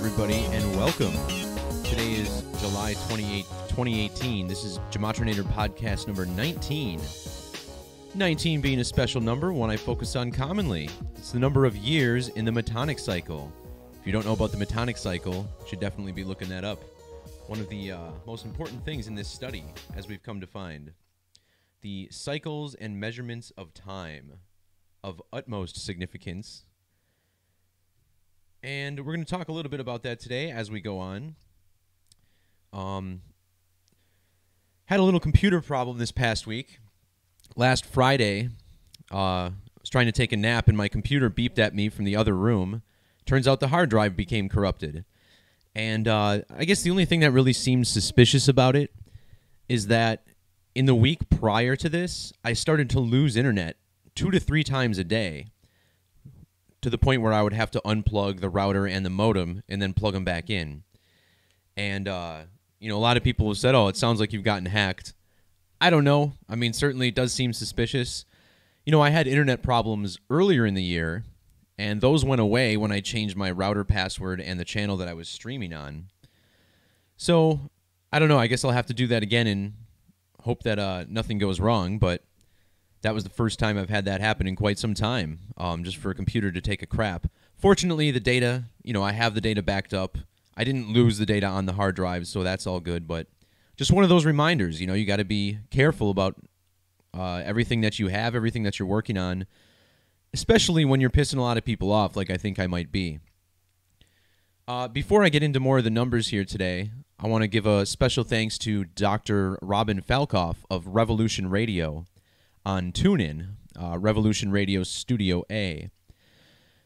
everybody, and welcome. Today is July 28th, 2018. This is Gematrinator podcast number 19. 19 being a special number, one I focus on commonly. It's the number of years in the Metonic cycle. If you don't know about the Metonic cycle, you should definitely be looking that up. One of the most important things in this study, as we've come to find. The cycles and measurements of time, of utmost significance. And we're going to talk a little bit about that today as we go on. Had a little computer problem this past week. Last Friday, I was trying to take a nap and my computer beeped at me from the other room. Turns out the hard drive became corrupted. And I guess the only thing that really seemed suspicious about it is that in the week prior to this, I started to lose internet 2 to 3 times a day, to the point where I would have to unplug the router and the modem and then plug them back in. And, a lot of people have said, oh, it sounds like you've gotten hacked. I don't know. I mean, certainly it does seem suspicious. I had internet problems earlier in the year, and those went away when I changed my router password and the channel that I was streaming on. So, I don't know. I guess I'll have to do that again and hope that nothing goes wrong, but that was the first time I've had that happen in quite some time, just for a computer to take a crap. Fortunately, the data, I have the data backed up. I didn't lose the data on the hard drive, so that's all good. But just one of those reminders, you got to be careful about everything that you have, everything that you're working on, especially when you're pissing a lot of people off like I think I might be. Before I get into more of the numbers here today, I want to give a special thanks to Dr. Robin Falkoff of Revolution Radio on TuneIn, Revolution Radio Studio A.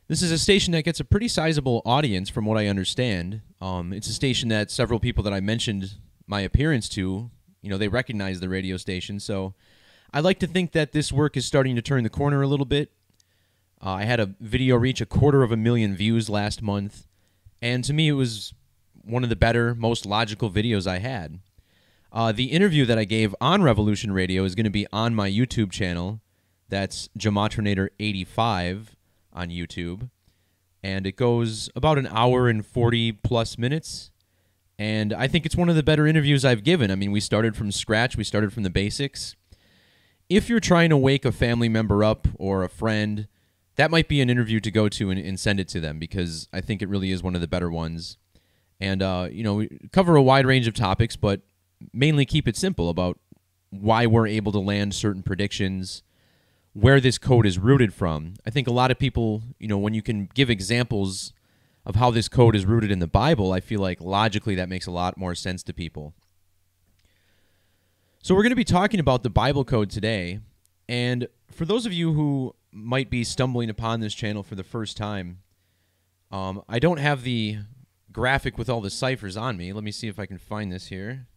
This is a station that gets a pretty sizable audience from what I understand. It's a station that several people that I mentioned my appearance to, they recognize the radio station. So I like to think that this work is starting to turn the corner a little bit. I had a video reach 250,000 views last month, and to me it was one of the better, most logical videos I had. The interview that I gave on Revolution Radio is going to be on my YouTube channel. That's Gematrinator 85 on YouTube. And it goes about an hour and 40 plus minutes. And I think it's one of the better interviews I've given. I mean, we started from scratch. We started from the basics. If you're trying to wake a family member up or a friend, that might be an interview to go to and send it to them, because I think it really is one of the better ones. And, we cover a wide range of topics, but mainly keep it simple about why we're able to land certain predictions, where this code is rooted from. I think a lot of people, when you can give examples of how this code is rooted in the Bible, I feel like logically that makes a lot more sense to people. So we're going to be talking about the Bible code today, and for those of you who might be stumbling upon this channel for the first time, I don't have the graphic with all the ciphers on me. Let me see if I can find this here.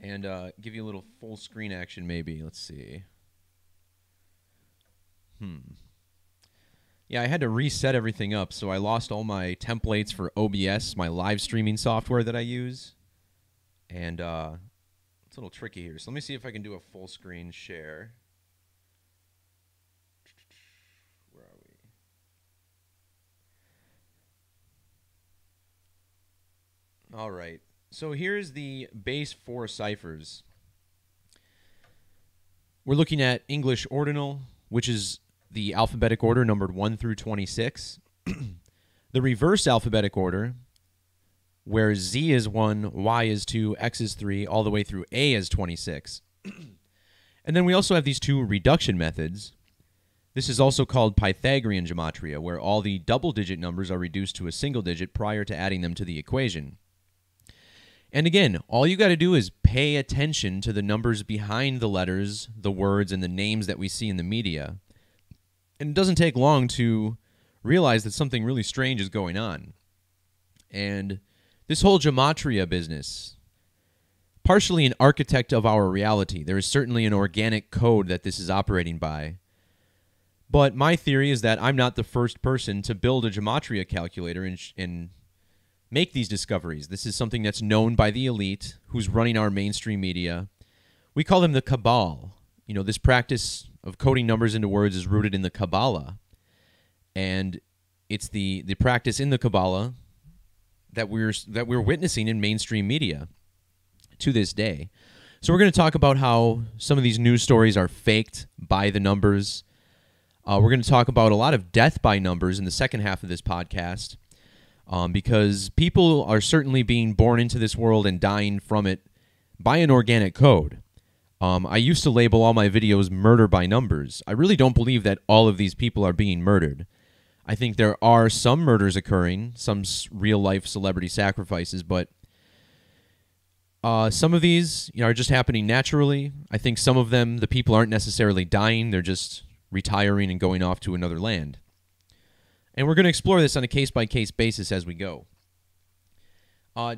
And give you a little full screen action maybe. Let's see. Yeah, I had to reset everything up, so I lost all my templates for OBS, my live streaming software that I use. And it's a little tricky here. So let me see if I can do a full screen share. Where are we? All right. So here's the base 4 ciphers. We're looking at English ordinal, which is the alphabetic order numbered 1 through 26. The reverse alphabetic order, where Z is 1, Y is 2, X is 3, all the way through A is 26. And then we also have these 2 reduction methods. This is also called Pythagorean gematria, where all the double-digit numbers are reduced to a single digit prior to adding them to the equation. And again, all you got to do is pay attention to the numbers behind the letters, the words, and the names that we see in the media. And it doesn't take long to realize that something really strange is going on. And this whole gematria business, partially an architect of our reality. There is certainly an organic code that this is operating by. But my theory is that I'm not the first person to build a gematria calculator and make these discoveries. This is something that's known by the elite who's running our mainstream media. We call them the Cabal. This practice of coding numbers into words is rooted in the Kabbalah. And It's the practice in the Kabbalah that we're witnessing in mainstream media to this day. So we're going to talk about how some of these news stories are faked by the numbers. We're going to talk about a lot of death by numbers in the second half of this podcast, because people are certainly being born into this world and dying from it by an organic code. I used to label all my videos murder by numbers. I really don't believe that all of these people are being murdered. I think there are some murders occurring, some real-life celebrity sacrifices, but some of these are just happening naturally. I think some of them, the people aren't necessarily dying. They're just retiring and going off to another land. And we're going to explore this on a case-by-case basis as we go.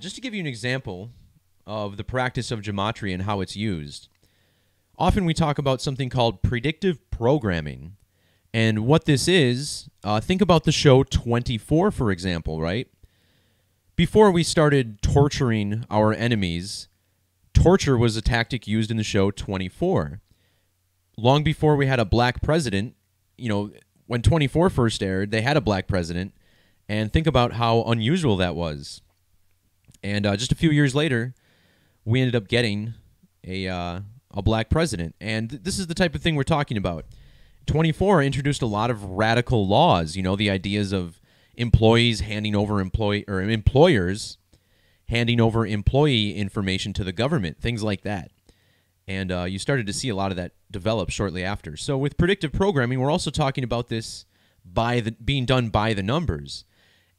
Just to give you an example of the practice of Gematria and how it's used, often we talk about something called predictive programming. And what this is, think about the show 24, for example, right? Before we started torturing our enemies, torture was a tactic used in the show 24. Long before we had a black president, when 24 first aired, they had a black president, and think about how unusual that was. And just a few years later, we ended up getting a black president. And this is the type of thing we're talking about. 24 introduced a lot of radical laws, the ideas of employees handing over employers handing over employee information to the government, things like that. And you started to see a lot of that develop shortly after. So with predictive programming, we're also talking about this being done by the numbers.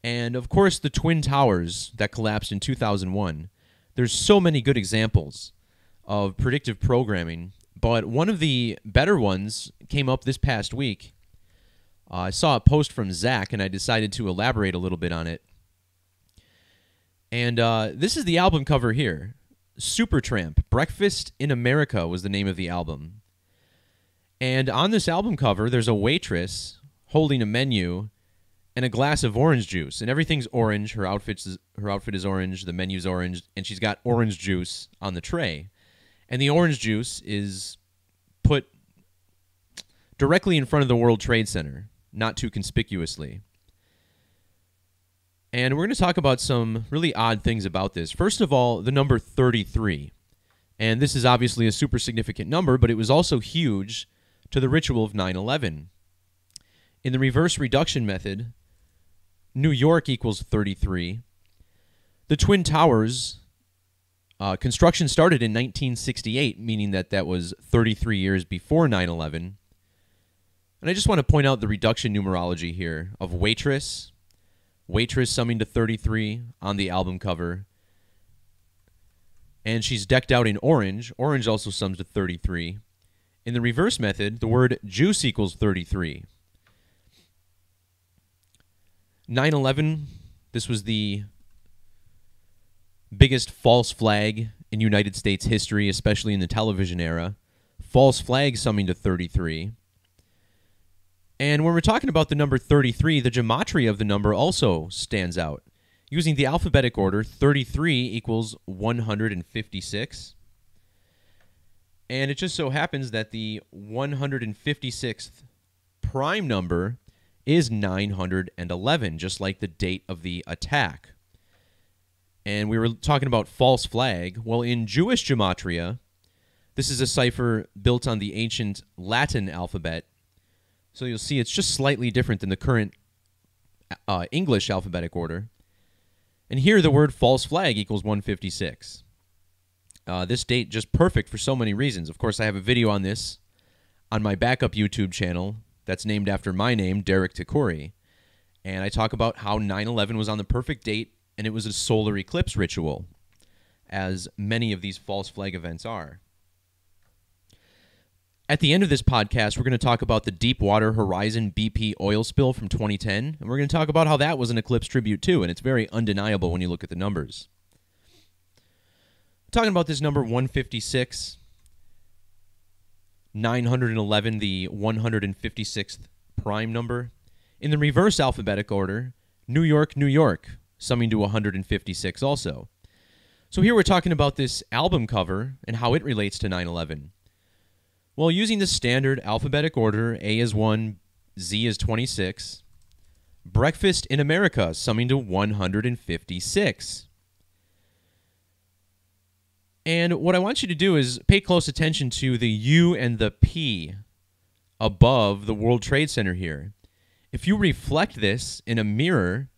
And of course, the Twin Towers that collapsed in 2001, there's so many good examples of predictive programming, but one of the better ones came up this past week. I saw a post from Zach, and I decided to elaborate a little bit on it. And this is the album cover here. Supertramp, Breakfast in America was the name of the album. And on this album cover, there's a waitress holding a menu and a glass of orange juice. And everything's orange. Her outfit is orange. The menu's orange. And she's got orange juice on the tray. And the orange juice is put directly in front of the World Trade Center, not too conspicuously. And we're going to talk about some really odd things about this. First of all, the number 33. And this is obviously a super significant number, but it was also huge to the ritual of 9/11. In the reverse reduction method, New York equals 33. The Twin Towers construction started in 1968, meaning that was 33 years before 9/11. And I just want to point out the reduction numerology here of waitress summing to 33 on the album cover. And she's decked out in orange. Orange also sums to 33. In the reverse method, the word juice equals 33. 9/11, this was the biggest false flag in United States history, especially in the television era. False flag summing to 33. And when we're talking about the number 33, the gematria of the number also stands out. Using the alphabetic order, 33 equals 156. And it just so happens that the 156th prime number is 911, just like the date of the attack. And we were talking about false flag. Well, in Jewish gematria, this is a cipher built on the ancient Latin alphabet. So you'll see it's just slightly different than the current English alphabetic order. And here the word false flag equals 156. This date just perfect for so many reasons. Of course, I have a video on this on my backup YouTube channel that's named after my name, Derek Takori. And I talk about how 9/11 was on the perfect date, and it was a solar eclipse ritual, as many of these false flag events are. At the end of this podcast, we're going to talk about the Deepwater Horizon BP oil spill from 2010, and we're going to talk about how that was an eclipse tribute too, and it's very undeniable when you look at the numbers. Talking about this number 156, 911, the 156th prime number. In the reverse alphabetic order, New York, New York, summing to 156 also. So here we're talking about this album cover and how it relates to 9/11. Well, using the standard alphabetic order, A is 1, Z is 26, Breakfast in America, summing to 156. And what I want you to do is pay close attention to the U and the P above the World Trade Center here. If you reflect this in a mirror,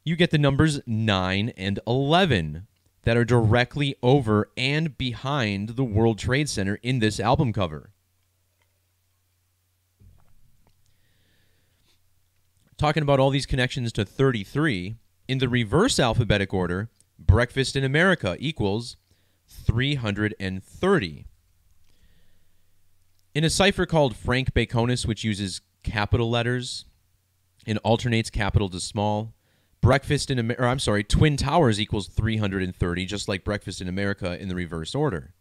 you get the numbers 9 and 11 that are directly over and behind the World Trade Center in this album cover. Talking about all these connections to 33, in the reverse alphabetic order, Breakfast in America equals 330. In a cipher called Frank Baconis, which uses capital letters and alternates capital to small, Twin Towers equals 330, just like Breakfast in America in the reverse order.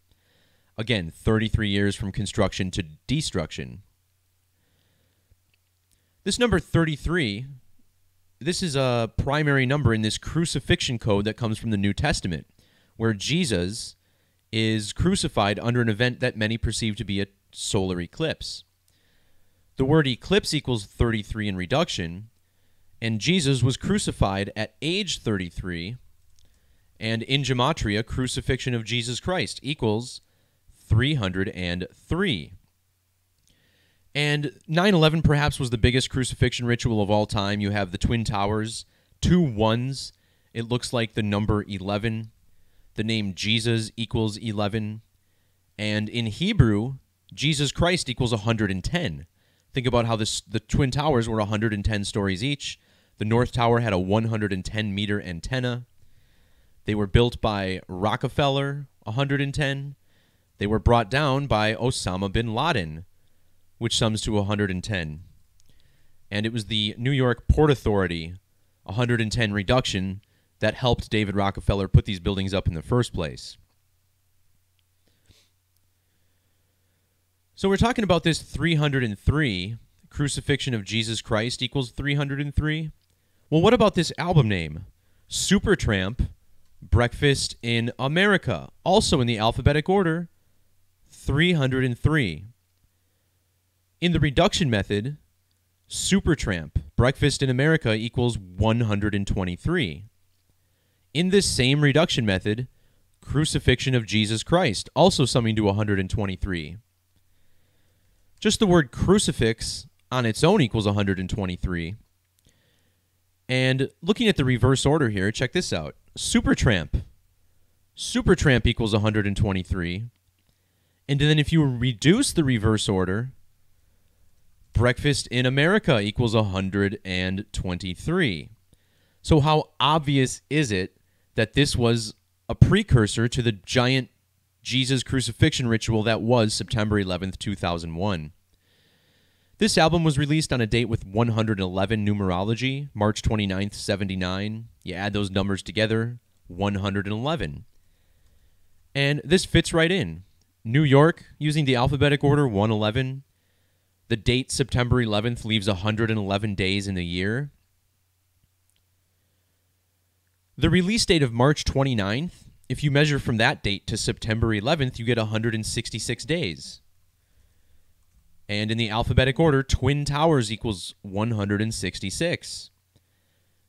Again, 33 years from construction to destruction. This number 33, this is a primary number in this crucifixion code that comes from the New Testament, where Jesus is crucified under an event that many perceive to be a solar eclipse. The word eclipse equals 33 in reduction, and Jesus was crucified at age 33, and in Gematria, crucifixion of Jesus Christ equals 303. And 9/11 perhaps was the biggest crucifixion ritual of all time. You have the Twin Towers, 2 ones. It looks like the number 11. The name Jesus equals 11. And in Hebrew, Jesus Christ equals 110. Think about how the Twin Towers were 110 stories each. The North Tower had a 110-meter antenna. They were built by Rockefeller, 110. They were brought down by Osama bin Laden, which sums to 110. And it was the New York Port Authority, 110 reduction, that helped David Rockefeller put these buildings up in the first place. So we're talking about this 303, crucifixion of Jesus Christ equals 303. Well, what about this album name? Supertramp, Breakfast in America, also in the alphabetic order, 303. In the reduction method, Supertramp, Breakfast in America equals 123. In this same reduction method, Crucifixion of Jesus Christ, also summing to 123. Just the word crucifix on its own equals 123. And looking at the reverse order here, check this out. Supertramp equals 123. And then if you reduce the reverse order, Breakfast in America equals 123. So how obvious is it that this was a precursor to the giant Jesus crucifixion ritual that was September 11th, 2001? This album was released on a date with 111 numerology, March 29th, 79. You add those numbers together, 111. And this fits right in. New York, using the alphabetic order, 111. The date, September 11th, leaves 111 days in the year. The release date of March 29th, if you measure from that date to September 11th, you get 166 days. And in the alphabetic order, Twin Towers equals 166.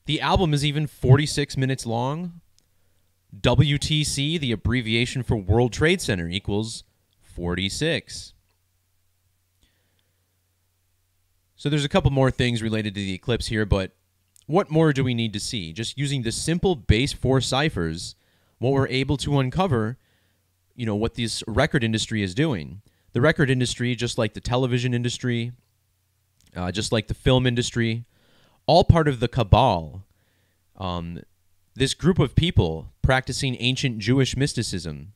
The album is even 46 minutes long. WTC, the abbreviation for World Trade Center, equals 46. So there's a couple more things related to the eclipse here, but what more do we need to see? Just using the simple base 4 ciphers, what we're able to uncover, what this record industry is doing. The record industry, just like the television industry, just like the film industry, all part of the cabal. This group of people practicing ancient Jewish mysticism,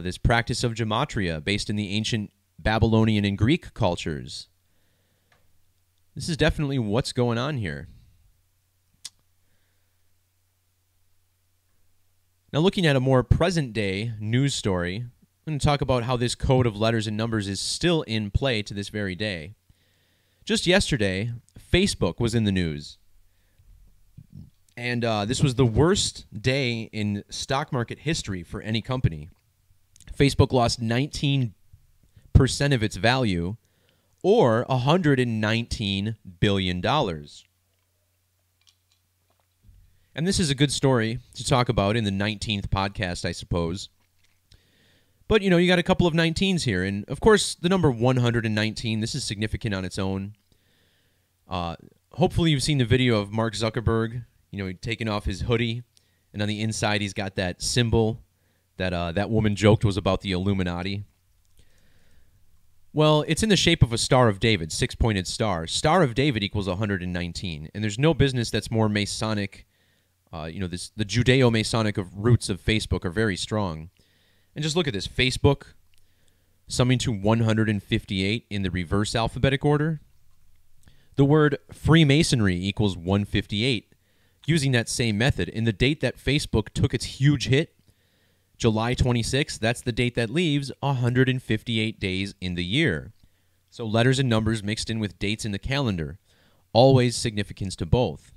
this practice of Gematria based in the ancient Babylonian and Greek cultures. This is definitely what's going on here. Now, looking at a more present-day news story, I'm going to talk about how this code of letters and numbers is still in play to this very day. Just yesterday, Facebook was in the news. And this was the worst day in stock market history for any company. Facebook lost 19% of its value, or $119 billion. And this is a good story to talk about in the 19th podcast, I suppose. But, you got a couple of 19s here. And, of course, the number 119, this is significant on its own. Hopefully you've seen the video of Mark Zuckerberg, taking off his hoodie. And on the inside, he's got that symbol that that woman joked was about the Illuminati. Well, it's in the shape of a Star of David, six-pointed star. Star of David equals 119. And there's no business that's more Masonic. The Judeo-Masonic roots of Facebook are very strong. And just look at this. Facebook, summing to 158 in the reverse alphabetic order. The word Freemasonry equals 158, using that same method. In the date that Facebook took its huge hit, July 26th, that's the date that leaves 158 days in the year. So letters and numbers mixed in with dates in the calendar. Always significance to both.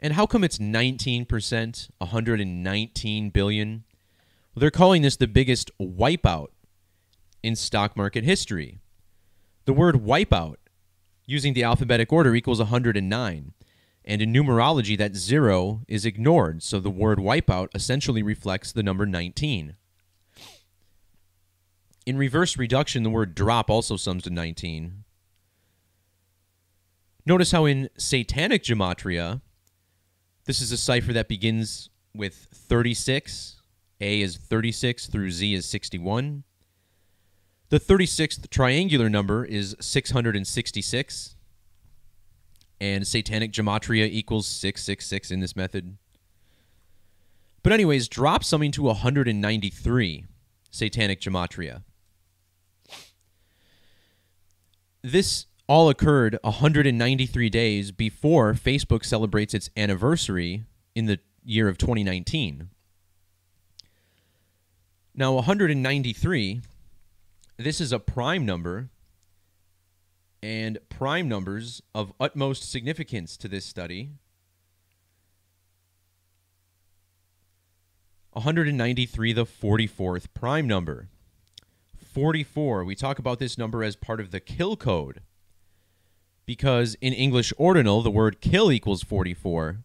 And how come it's 19%, 119 billion? Well, they're calling this the biggest wipeout in stock market history. The word wipeout, using the alphabetic order, equals 109. And in numerology, that 0 is ignored, so the word wipeout essentially reflects the number 19. In reverse reduction, the word drop also sums to 19. Notice how in satanic gematria, this is a cipher that begins with 36. A is 36 through Z is 61. The 36th triangular number is 666. And satanic gematria equals 666 in this method. But anyways, drop summing to 193, satanic gematria. This all occurred 193 days before Facebook celebrates its anniversary in the year of 2019. Now, 193, this is a prime number, and prime numbers of utmost significance to this study. 193, the 44th prime number. 44, we talk about this number as part of the kill code, because in English ordinal, the word kill equals 44,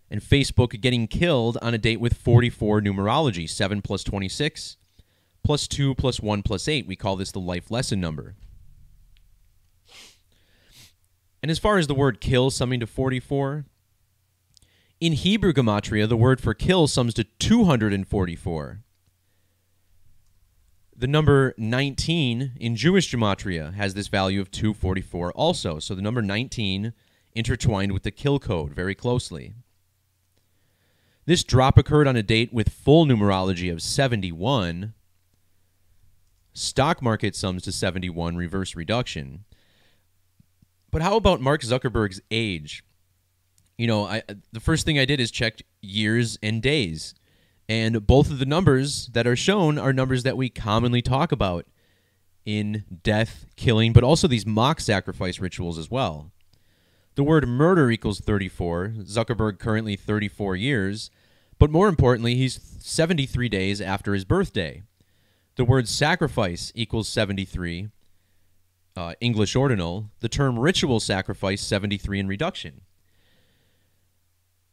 and Facebook getting killed on a date with 44 numerology, 7 plus 26, plus 2 plus 1 plus 8. We call this the life lesson number. And as far as the word kill summing to 44, in Hebrew gematria, the word for kill sums to 244. The number 19 in Jewish gematria has this value of 244 also. So the number 19 intertwined with the kill code very closely. This drop occurred on a date with full numerology of 71. Stock market sums to 71, reverse reduction. But how about Mark Zuckerberg's age? The first thing I did is checked years and days. And both of the numbers that are shown are numbers that we commonly talk about in death, killing, but also these mock sacrifice rituals as well. The word murder equals 34. Zuckerberg currently 34 years. But more importantly, he's 73 days after his birthday. The word sacrifice equals 73. English ordinal, the term ritual sacrifice, 73 in reduction.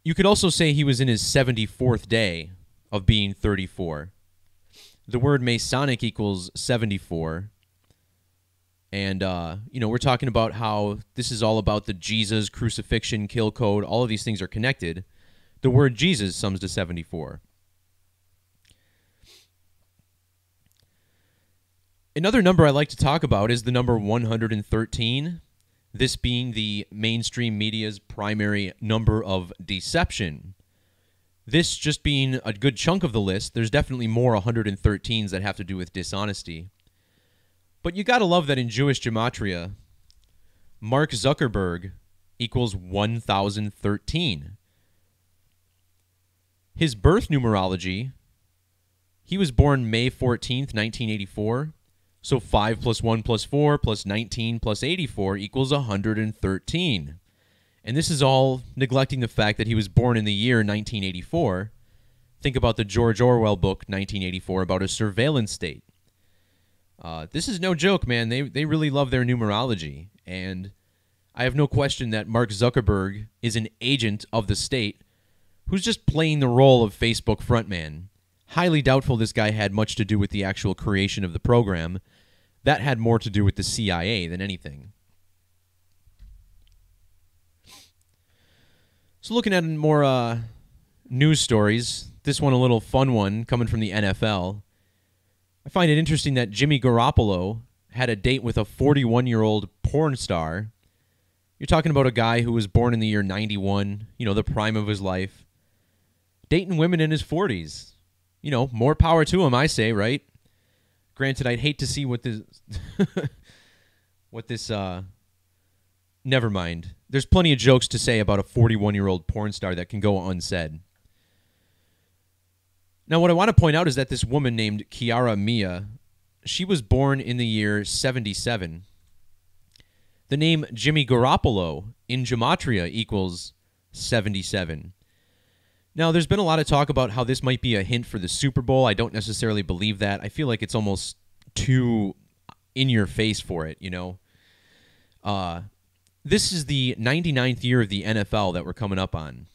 You could also say he was in his 74th day of being 34. The word Masonic equals 74. And, we're talking about how this is all about the Jesus, crucifixion, kill code. All of these things are connected. The word Jesus sums to 74. Another number I like to talk about is the number 113, this being the mainstream media's primary number of deception. This just being a good chunk of the list. There's definitely more 113s that have to do with dishonesty. But you got to love that in Jewish gematria, Mark Zuckerberg equals 1013. His birth numerology, he was born May 14th, 1984. So 5 plus 1 plus 4 plus 19 plus 84 equals 113. And this is all neglecting the fact that he was born in the year 1984. Think about the George Orwell book, 1984, about a surveillance state. This is no joke, man. They really love their numerology. And I have no question that Mark Zuckerberg is an agent of the state who's just playing the role of Facebook frontman. Highly doubtful this guy had much to do with the actual creation of the program. That had more to do with the CIA than anything. So looking at more news stories, this one a little fun one coming from the NFL. I find it interesting that Jimmy Garoppolo had a date with a 41-year-old porn star. You're talking about a guy who was born in the year 91, the prime of his life, dating women in his 40s. More power to him, I say, right? Granted, I'd hate to see what this... Never mind. There's plenty of jokes to say about a 41-year-old porn star that can go unsaid. Now, what I want to point out is that this woman named Kiara Mia, she was born in the year 77. The name Jimmy Garoppolo in Gematria equals 77. Now, there's been a lot of talk about how this might be a hint for the Super Bowl. I don't necessarily believe that. I feel like it's almost too in your face for it, This is the 99th year of the NFL that we're coming up on.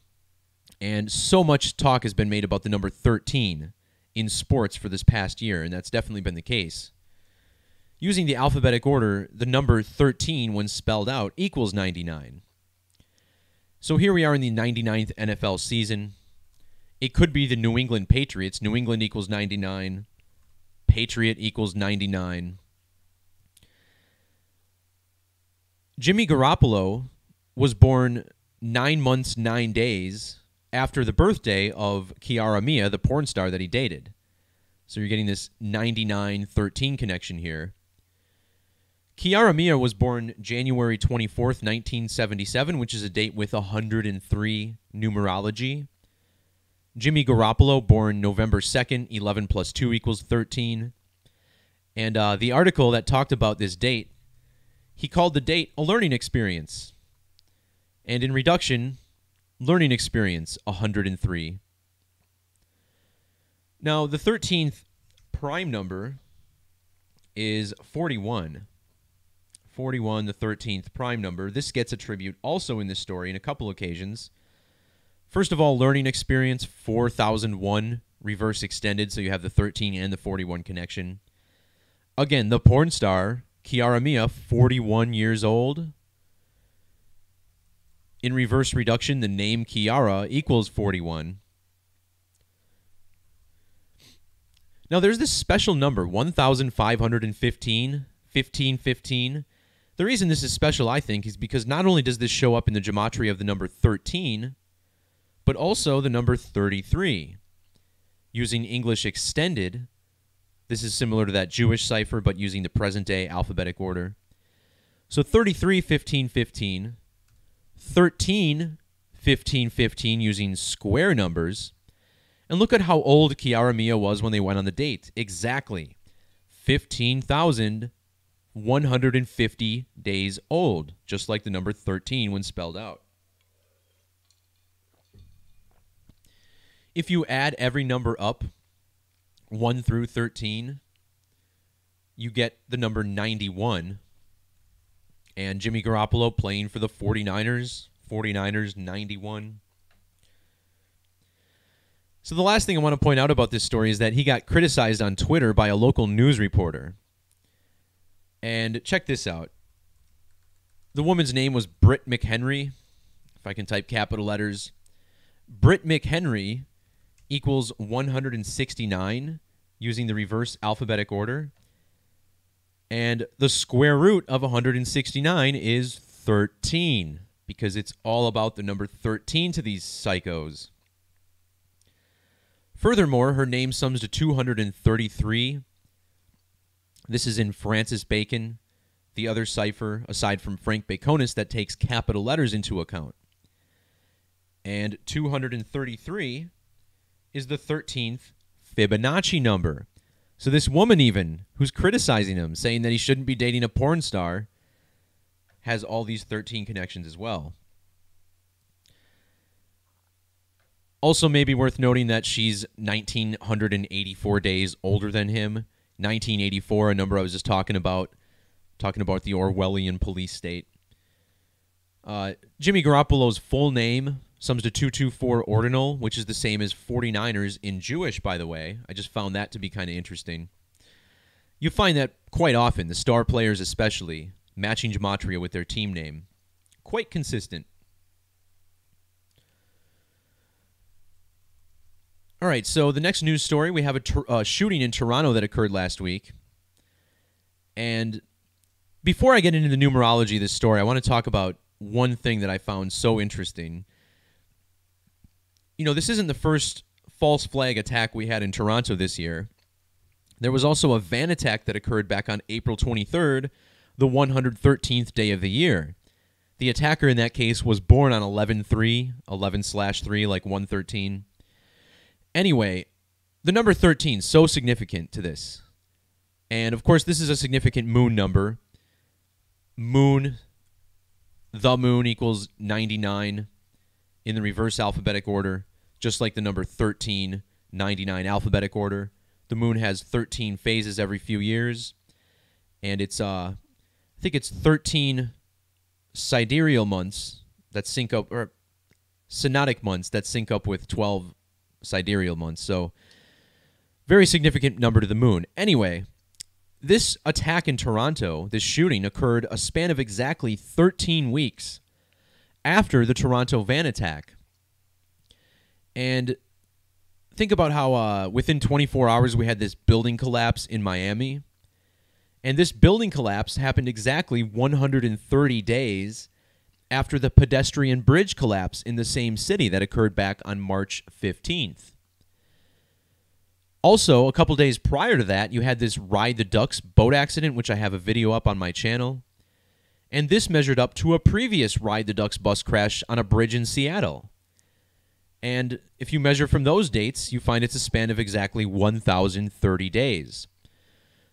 And so much talk has been made about the number 13 in sports for this past year, and that's definitely been the case. Using the alphabetic order, the number 13, when spelled out, equals 99. So here we are in the 99th NFL season. It could be the New England Patriots. New England equals 99. Patriot equals 99. Jimmy Garoppolo was born 9 months, 9 days after the birthday of Kiara Mia, the porn star that he dated. So you're getting this 99-13 connection here. Kiara Mia was born January 24th, 1977, which is a date with 103 numerology. Jimmy Garoppolo, born November 2nd, 11 plus 2 equals 13. And the article that talked about this date, he called the date a learning experience. And in reduction, learning experience, 103. Now, the 13th prime number is 41. 41, the 13th prime number. This gets a tribute also in this story in a couple occasions. First of all, learning experience, 4001, reverse extended, so you have the 13 and the 41 connection. Again, the porn star, Kiara Mia, 41 years old. In reverse reduction, the name Kiara equals 41. Now, there's this special number, 1,515, 1515. The reason this is special, I think, is because not only does this show up in the gematria of the number 13, but also the number 33. Using English extended, this is similar to that Jewish cipher, but using the present-day alphabetic order. So 33, 15, 15. 13, 15, 15 using square numbers. And look at how old Kiara Mia was when they went on the date. Exactly 15,150 days old, just like the number 13 when spelled out. If you add every number up, 1 through 13, you get the number 91. And Jimmy Garoppolo playing for the 49ers. 49ers, 91. So the last thing I want to point out about this story is that he got criticized on Twitter by a local news reporter. And check this out. The woman's name was Britt McHenry. If I can type capital letters. Britt McHenry equals 169 using the reverse alphabetic order. And the square root of 169 is 13 because it's all about the number 13 to these psychos. Furthermore, her name sums to 233. This is in Francis Bacon, the other cipher, aside from Frank Baconis, that takes capital letters into account. And 233 is the 13th Fibonacci number. So this woman even, who's criticizing him, saying that he shouldn't be dating a porn star, has all these 13 connections as well. Also maybe worth noting that she's 1,984 days older than him. 1984, a number I was just talking about the Orwellian police state. Jimmy Garoppolo's full name, sums to 224 ordinal, which is the same as 49ers in Jewish, by the way. I just found that to be kind of interesting. You find that quite often, the star players especially, matching gematria with their team name. Quite consistent. All right, so the next news story, we have a shooting in Toronto that occurred last week. And before I get into the numerology of this story, I want to talk about one thing that I found so interesting. You know, this isn't the first false flag attack we had in Toronto this year. There was also a van attack that occurred back on April 23rd, the 113th day of the year. The attacker in that case was born on 11/3, 11/3, like 113. Anyway, the number 13 is so significant to this. And, of course, this is a significant moon number. The moon equals 99 in the reverse alphabetic order, just like the number 13, 99 alphabetic order. The moon has 13 phases every few years. And it's, I think it's 13 sidereal months that sync up, or synodic months that sync up with 12 sidereal months. So, very significant number to the moon. Anyway, this attack in Toronto, this shooting, occurred a span of exactly 13 weeks after the Toronto van attack. And think about how within 24 hours we had this building collapse in Miami. And this building collapse happened exactly 130 days after the pedestrian bridge collapse in the same city that occurred back on March 15th. Also, a couple days prior to that, you had this Ride the Ducks boat accident, which I have a video up on my channel. And this measured up to a previous Ride the Ducks bus crash on a bridge in Seattle. And if you measure from those dates, you find it's a span of exactly 1,030 days.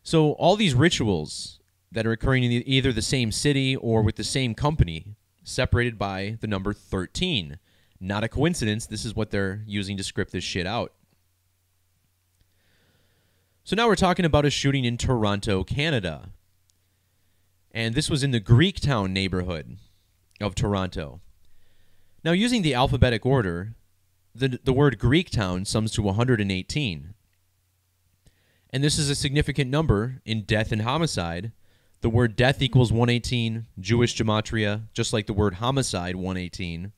So all these rituals that are occurring in either the same city or with the same company, separated by the number 13. Not a coincidence. This is what they're using to script this shit out. So now we're talking about a shooting in Toronto, Canada. And this was in the Greektown neighborhood of Toronto. Now, using the alphabetic order, the word Greektown sums to 118. And this is a significant number in death and homicide. The word death equals 118, Jewish gematria, just like the word homicide, 118.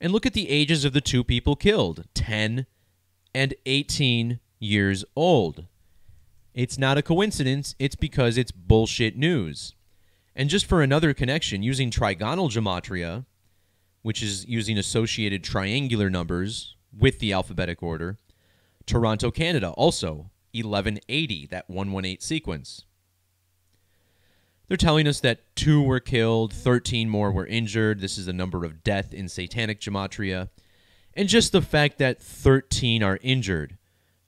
And look at the ages of the two people killed, 10 and 18 years old. It's not a coincidence, it's because it's bullshit news. And just for another connection, using trigonal gematria, which is using associated triangular numbers with the alphabetic order, Toronto, Canada, also 1180, that 118 sequence. They're telling us that 2 were killed, 13 more were injured. This is the number of death in satanic gematria. And just the fact that 13 are injured,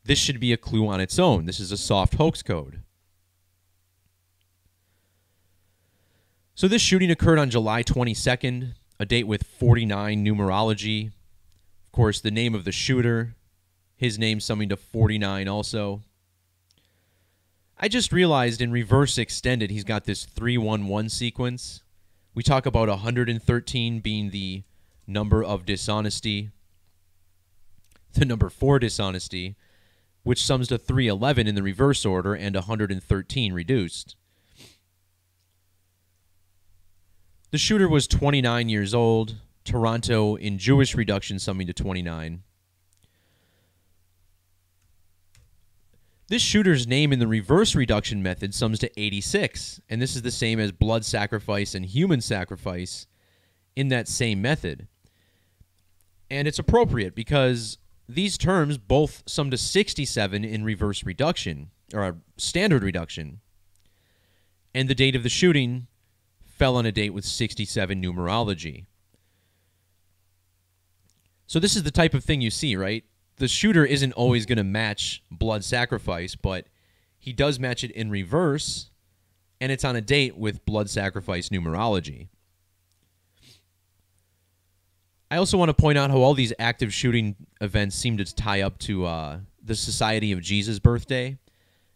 this should be a clue on its own. This is a soft hoax code. So this shooting occurred on July 22nd, a date with 49 numerology. Of course, the name of the shooter, his name summing to 49 also. I just realized in reverse extended, he's got this 311 sequence. We talk about 113 being the number of dishonesty, the number 4 dishonesty, which sums to 311 in the reverse order and 113 reduced. The shooter was 29 years old, Toronto in Jewish reduction summing to 29. This shooter's name in the reverse reduction method sums to 86, and this is the same as blood sacrifice and human sacrifice in that same method. And it's appropriate because these terms both sum to 67 in reverse reduction, or standard reduction. And the date of the shooting fell on a date with 67 numerology. So this is the type of thing you see, right? The shooter isn't always going to match blood sacrifice, but he does match it in reverse, and it's on a date with blood sacrifice numerology. I also want to point out how all these active shooting events seem to tie up to the Society of Jesus birthday.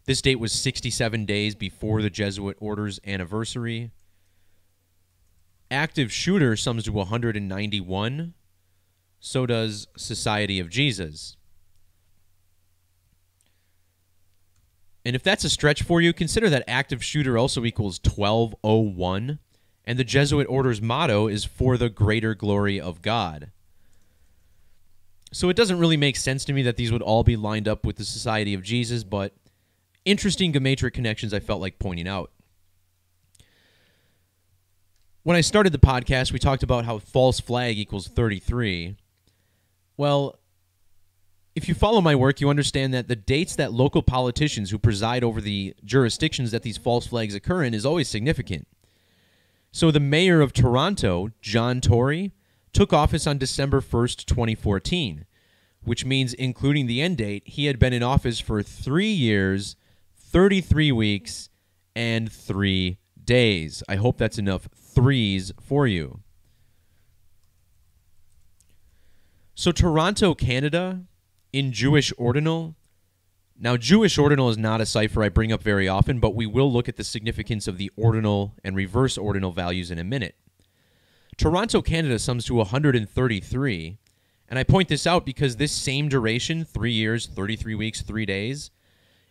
This date was 67 days before the Jesuit order's anniversary. Active shooter sums to 191. So does Society of Jesus. And if that's a stretch for you, consider that active shooter also equals 1201, and the Jesuit order's motto is for the greater glory of God. So it doesn't really make sense to me that these would all be lined up with the Society of Jesus, but interesting Gematria connections I felt like pointing out. When I started the podcast, we talked about how false flag equals 33. Well, if you follow my work, you understand that the dates that local politicians who preside over the jurisdictions that these false flags occur in is always significant. So the mayor of Toronto, John Tory, took office on December 1st, 2014, which means, including the end date, he had been in office for 3 years, 33 weeks, and 3 days. I hope that's enough threes for you. So Toronto, Canada, in Jewish ordinal. Now, Jewish ordinal is not a cipher I bring up very often, but we will look at the significance of the ordinal and reverse ordinal values in a minute. Toronto, Canada sums to 133, and I point this out because this same duration, 3 years, 33 weeks, 3 days,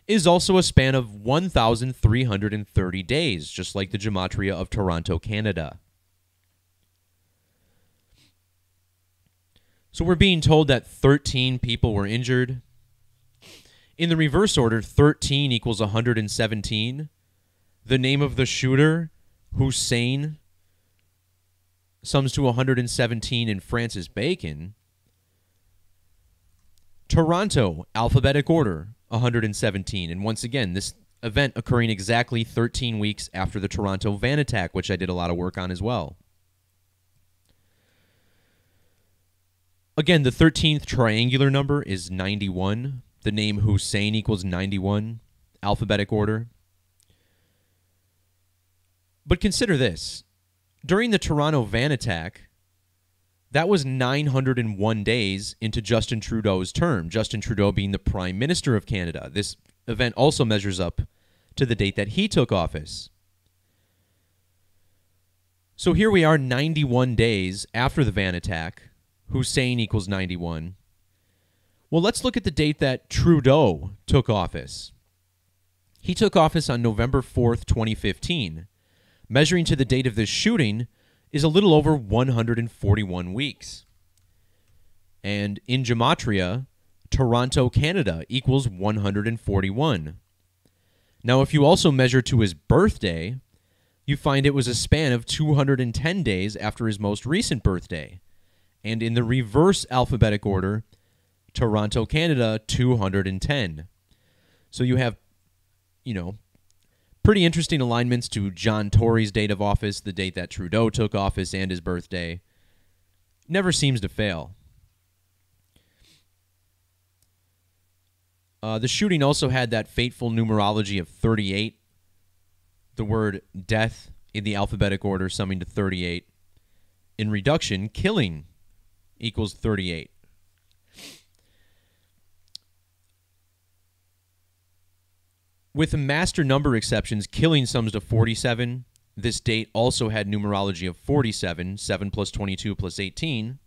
is also a span of 1,330 days, just like the Gematria of Toronto, Canada. So we're being told that 13 people were injured. In the reverse order, 13 equals 117. The name of the shooter, Hussein, sums to 117 in Francis Bacon. Toronto, alphabetic order, 117. And once again, this event occurring exactly 13 weeks after the Toronto van attack, which I did a lot of work on as well. Again, the 13th triangular number is 91. The name Hussein equals 91, alphabetic order. But consider this. During the Toronto van attack, that was 901 days into Justin Trudeau's term, Justin Trudeau being the Prime Minister of Canada. This event also measures up to the date that he took office. So here we are 91 days after the van attack. Hussein equals 91. Well, let's look at the date that Trudeau took office. He took office on November 4th, 2015. Measuring to the date of this shooting is a little over 141 weeks. And in Gematria, Toronto, Canada equals 141. Now, if you also measure to his birthday, you find it was a span of 210 days after his most recent birthday. And in the reverse alphabetic order, Toronto, Canada, 210. So you have, pretty interesting alignments to John Tory's date of office, the date that Trudeau took office, and his birthday. Never seems to fail. The shooting also had that fateful numerology of 38. The word death in the alphabetic order summing to 38. In reduction, killing equals 38. With master number exceptions, killing sums to 47. This date also had numerology of 47, 7 plus 22 plus 18.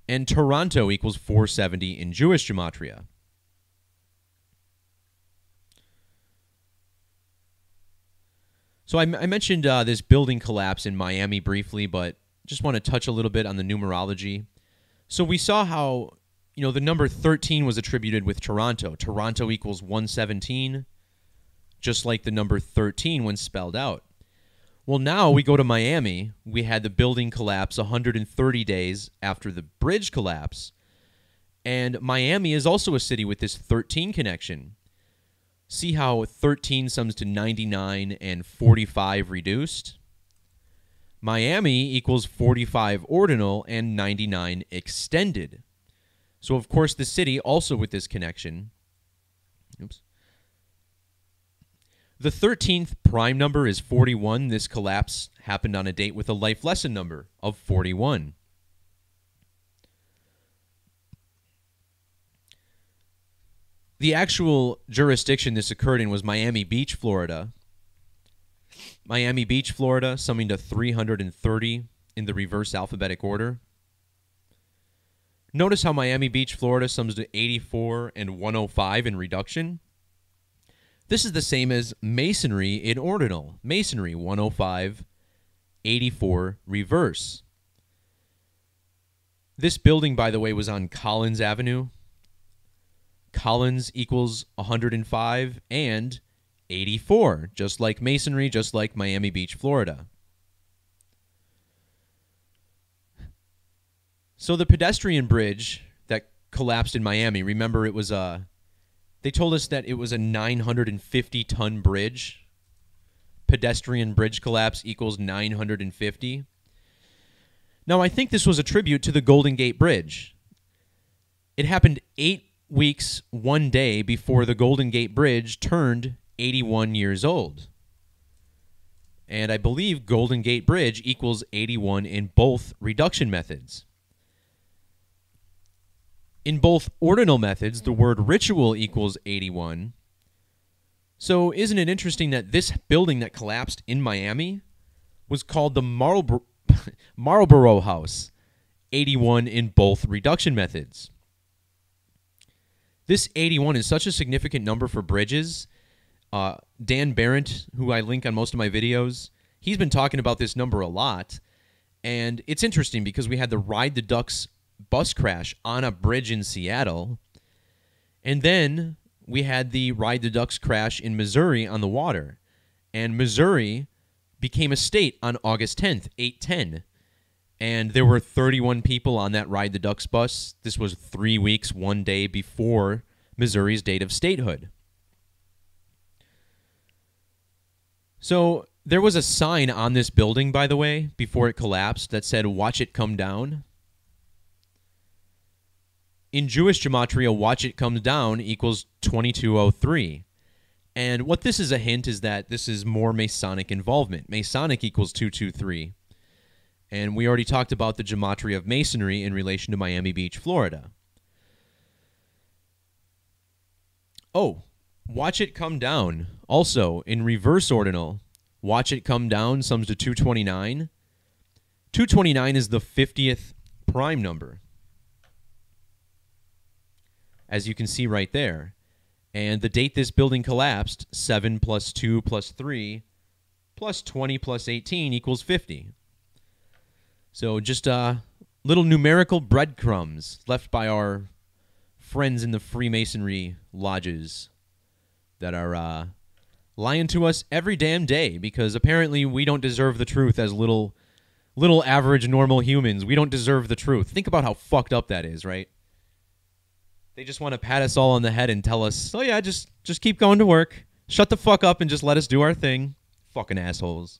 And Toronto equals 470 in Jewish Gematria. So I mentioned this building collapse in Miami briefly, but just want to touch a little bit on the numerology. So we saw how, the number 13 was attributed with Toronto. Toronto equals 117, just like the number 13 when spelled out. Well, now we go to Miami. We had the building collapse 130 days after the bridge collapse. And Miami is also a city with this 13 connection. See how 13 sums to 99 and 45 reduced? Miami equals 45 ordinal and 99 extended. So, of course, the city also with this connection. Oops. The 13th prime number is 41. This collapse happened on a date with a life lesson number of 41. The actual jurisdiction this occurred in was Miami Beach, Florida. Miami Beach, Florida, summing to 330. in the reverse alphabetic order. Notice how Miami Beach, Florida sums to 84 and 105 in reduction. This is the same as Masonry in ordinal. Masonry, 105, 84 reverse. This building, by the way, was on Collins Avenue. Collins equals 105 and 84, just like Masonry, just like Miami Beach, Florida. So the pedestrian bridge that collapsed in Miami, remember it was they told us that it was a 950-ton bridge. Pedestrian bridge collapse equals 950. Now, I think this was a tribute to the Golden Gate Bridge. It happened 8 weeks, 1 day before the Golden Gate Bridge turned 81 years old. And I believe Golden Gate Bridge equals 81 in both reduction methods. In both ordinal methods, the word ritual equals 81. So isn't it interesting that this building that collapsed in Miami was called the Marlborough House, 81 in both reduction methods? This 81 is such a significant number for bridges. Dan Barrett, who I link on most of my videos, he's been talking about this number a lot. And it's interesting because we had the Ride the Ducks bus crash on a bridge in Seattle. And then we had the Ride the Ducks crash in Missouri on the water. And Missouri became a state on August 10th, 8/10. And there were 31 people on that Ride the Ducks bus. This was 3 weeks, 1 day before Missouri's date of statehood. So there was a sign on this building, by the way, before it collapsed that said, "Watch it come down." In Jewish Gematria, watch it come down equals 2203. And what this is a hint is that this is more Masonic involvement. Masonic equals 223. And we already talked about the Gematria of Masonry in relation to Miami Beach, Florida. Oh, watch it come down. Also, in reverse ordinal, watch it come down sums to 229. 229 is the 50th prime number, as you can see right there. And the date this building collapsed, 7 plus 2 plus 3 plus 20 plus 18 equals 50. So just little numerical breadcrumbs left by our friends in the Freemasonry lodges that are lying to us every damn day, because apparently we don't deserve the truth as little average normal humans. We don't deserve the truth. Think about how fucked up that is, right? They just want to pat us all on the head and tell us, "Oh yeah, just keep going to work. Shut the fuck up and just let us do our thing." Fucking assholes.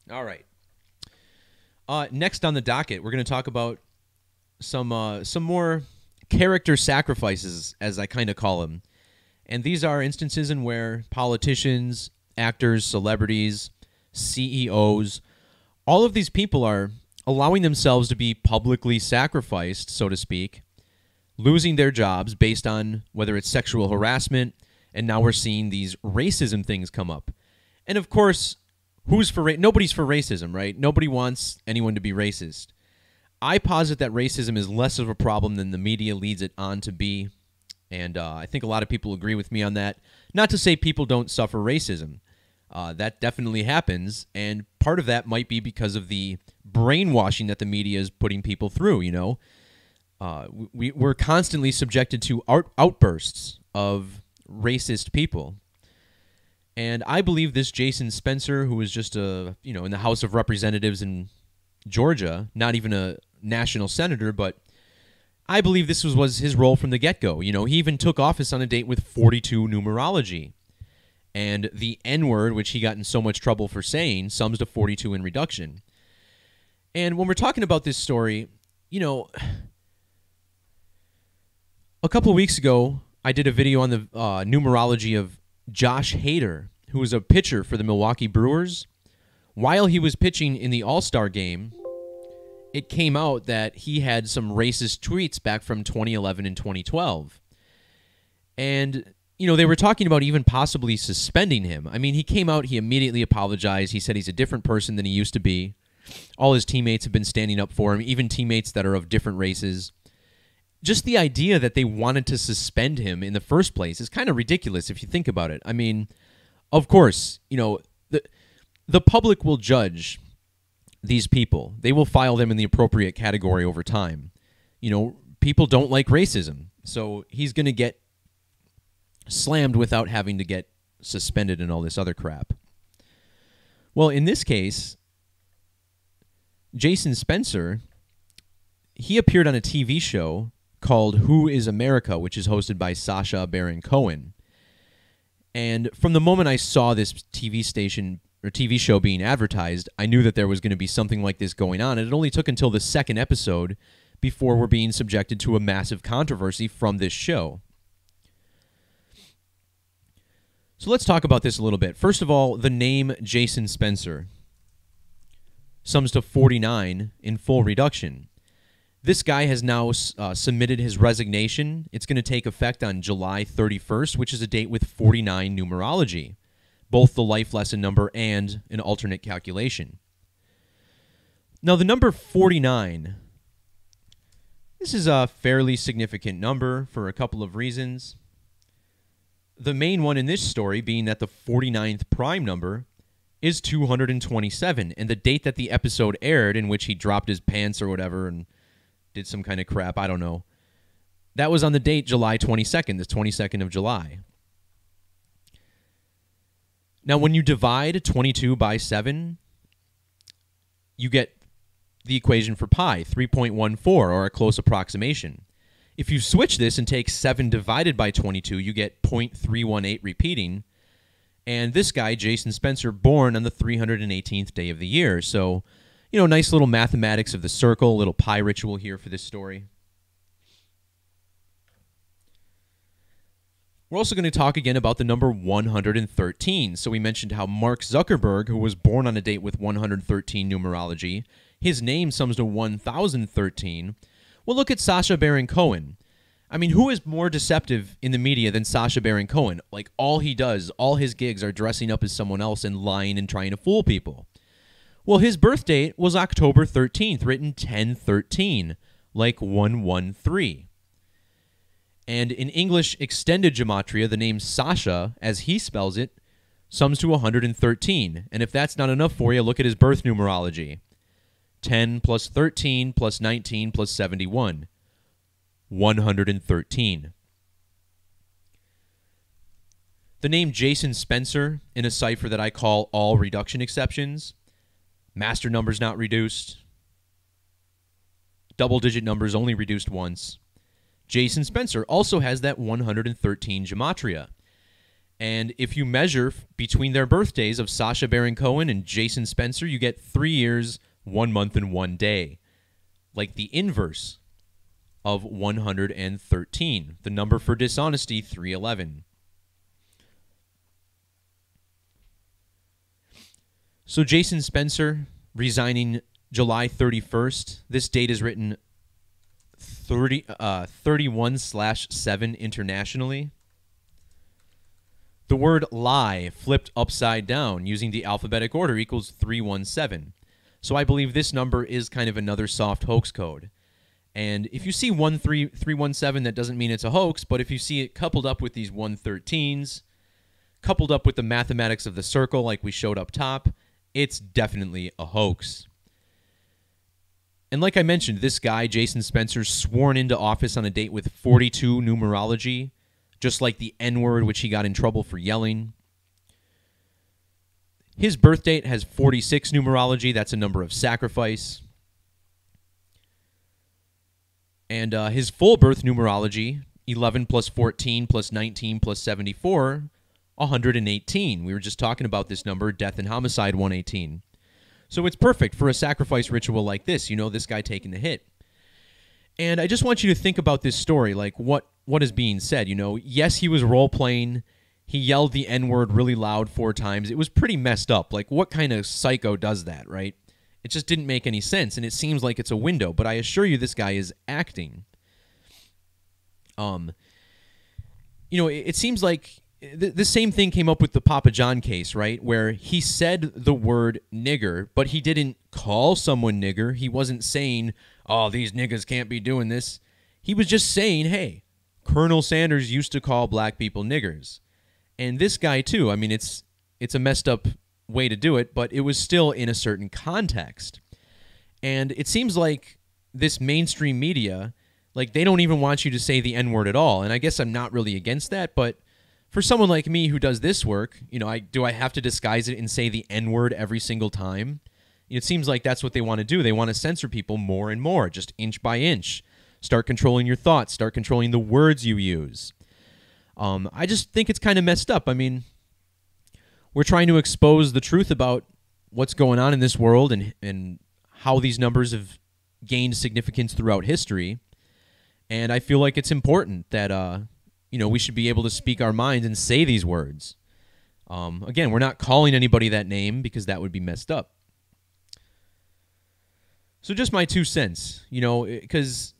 All right. Next on the docket, we're going to talk about some more character sacrifices, as I kind of call them. And these are instances in where politicians, actors, celebrities, CEOs, all of these people are allowing themselves to be publicly sacrificed, so to speak, losing their jobs based on whether it's sexual harassment, and now we're seeing these racism things come up. And of course, nobody's for racism, right? Nobody wants anyone to be racist. I posit that racism is less of a problem than the media leads it on to be, and I think a lot of people agree with me on that. Not to say people don't suffer racism. That definitely happens, and part of that might be because of the brainwashing that the media is putting people through, you know. We're constantly subjected to outbursts of racist people. And I believe this Jason Spencer, who was just in the House of Representatives in Georgia, not even a national senator, but I believe this was his role from the get-go. You know, he even took office on a date with 42 numerology. And the N-word, which he got in so much trouble for saying, sums to 42 in reduction. And when we're talking about this story, you know, a couple weeks ago, I did a video on the numerology of Josh Hader, who was a pitcher for the Milwaukee Brewers. While he was pitching in the All-Star game, it came out that he had some racist tweets back from 2011 and 2012. And, they were talking about even possibly suspending him. I mean, he came out, he immediately apologized. He said he's a different person than he used to be. All his teammates have been standing up for him, even teammates that are of different races. Just the idea that they wanted to suspend him in the first place is kind of ridiculous if you think about it. I mean, of course, the public will judge these people. They will file them in the appropriate category over time. People don't like racism, so he's going to get slammed without having to get suspended and all this other crap. Well, in this case, Jason Spencer, he appeared on a TV show called Who is America, which is hosted by Sacha Baron Cohen. And from the moment I saw this TV show being advertised, I knew that there was going to be something like this going on. And it only took until the second episode before we're being subjected to a massive controversy from this show. So let's talk about this a little bit. First of all, the name Jason Spencer sums to 49 in full reduction. This guy has now submitted his resignation. It's going to take effect on July 31st, which is a date with 49 numerology, both the life lesson number and an alternate calculation. Now, the number 49, this is a fairly significant number for a couple of reasons. The main one in this story being that the 49th prime number is 227, and the date that the episode aired, in which he dropped his pants or whatever and did some kind of crap, I don't know, that was on the date July 22nd, the 22nd of July. Now, when you divide 22 by 7, you get the equation for pi, 3.14, or a close approximation. If you switch this and take 7 divided by 22, you get 0.318 repeating. And this guy, Jason Spencer, born on the 318th day of the year. So, nice little mathematics of the circle, little pi ritual here for this story. We're also going to talk again about the number 113. So we mentioned how Mark Zuckerberg, who was born on a date with 113 numerology, his name sums to 1013. Well, look at Sacha Baron Cohen. I mean, who is more deceptive in the media than Sacha Baron Cohen? Like, all he does, all his gigs are dressing up as someone else and lying and trying to fool people. Well, his birth date was October 13th, written 1013, like 113. And in English extended gematria, the name Sasha, as he spells it, sums to 113. And if that's not enough for you, look at his birth numerology. 10 plus 13 plus 19 plus 71. 113. The name Jason Spencer in a cipher that I call all reduction exceptions. Master numbers not reduced. Double-digit numbers only reduced once. Jason Spencer also has that 113 gematria. And if you measure between their birthdays of Sacha Baron Cohen and Jason Spencer, you get 3 years, 1 month, and 1 day. Like the inverse of 113. The number for dishonesty, 311. So Jason Spencer resigning July 31st. This date is written 31/7 internationally. The word lie flipped upside down using the alphabetic order equals 317. So I believe this number is kind of another soft hoax code. And if you see 13317, that doesn't mean it's a hoax, but if you see it coupled up with these 113s, coupled up with the mathematics of the circle like we showed up top, it's definitely a hoax. And like I mentioned, this guy, Jason Spencer, sworn into office on a date with 42 numerology, just like the N-word, which he got in trouble for yelling. His birth date has 46 numerology. That's a number of sacrifice. And his full birth numerology, 11 plus 14 plus 19 plus 74, 118. We were just talking about this number, death and homicide, 118. So it's perfect for a sacrifice ritual like this, this guy taking the hit. And I just want you to think about this story, like what is being said. Yes, he was role-playing. He yelled the N-word really loud 4 times. It was pretty messed up. Like, what kind of psycho does that, right? It just didn't make any sense, and it seems like it's a window. But I assure you this guy is acting. it seems like the same thing came up with the Papa John case, right? Where he said the word nigger, but he didn't call someone nigger. He wasn't saying, oh, these niggas can't be doing this. He was just saying, hey, Colonel Sanders used to call black people niggers. And this guy, too, I mean, it's a messed up way to do it, but it was still in a certain context. And it seems like this mainstream media, like, they don't even want you to say the N-word at all. And I guess I'm not really against that, but for someone like me who does this work, do I have to disguise it and say the N-word every single time? It seems like that's what they want to do. They want to censor people more and more, just inch by inch. Start controlling your thoughts. Start controlling the words you use. I just think it's kind of messed up. I mean, we're trying to expose the truth about what's going on in this world and how these numbers have gained significance throughout history. And I feel like it's important that, we should be able to speak our minds and say these words. Again, we're not calling anybody that name because that would be messed up. So just my 2 cents, because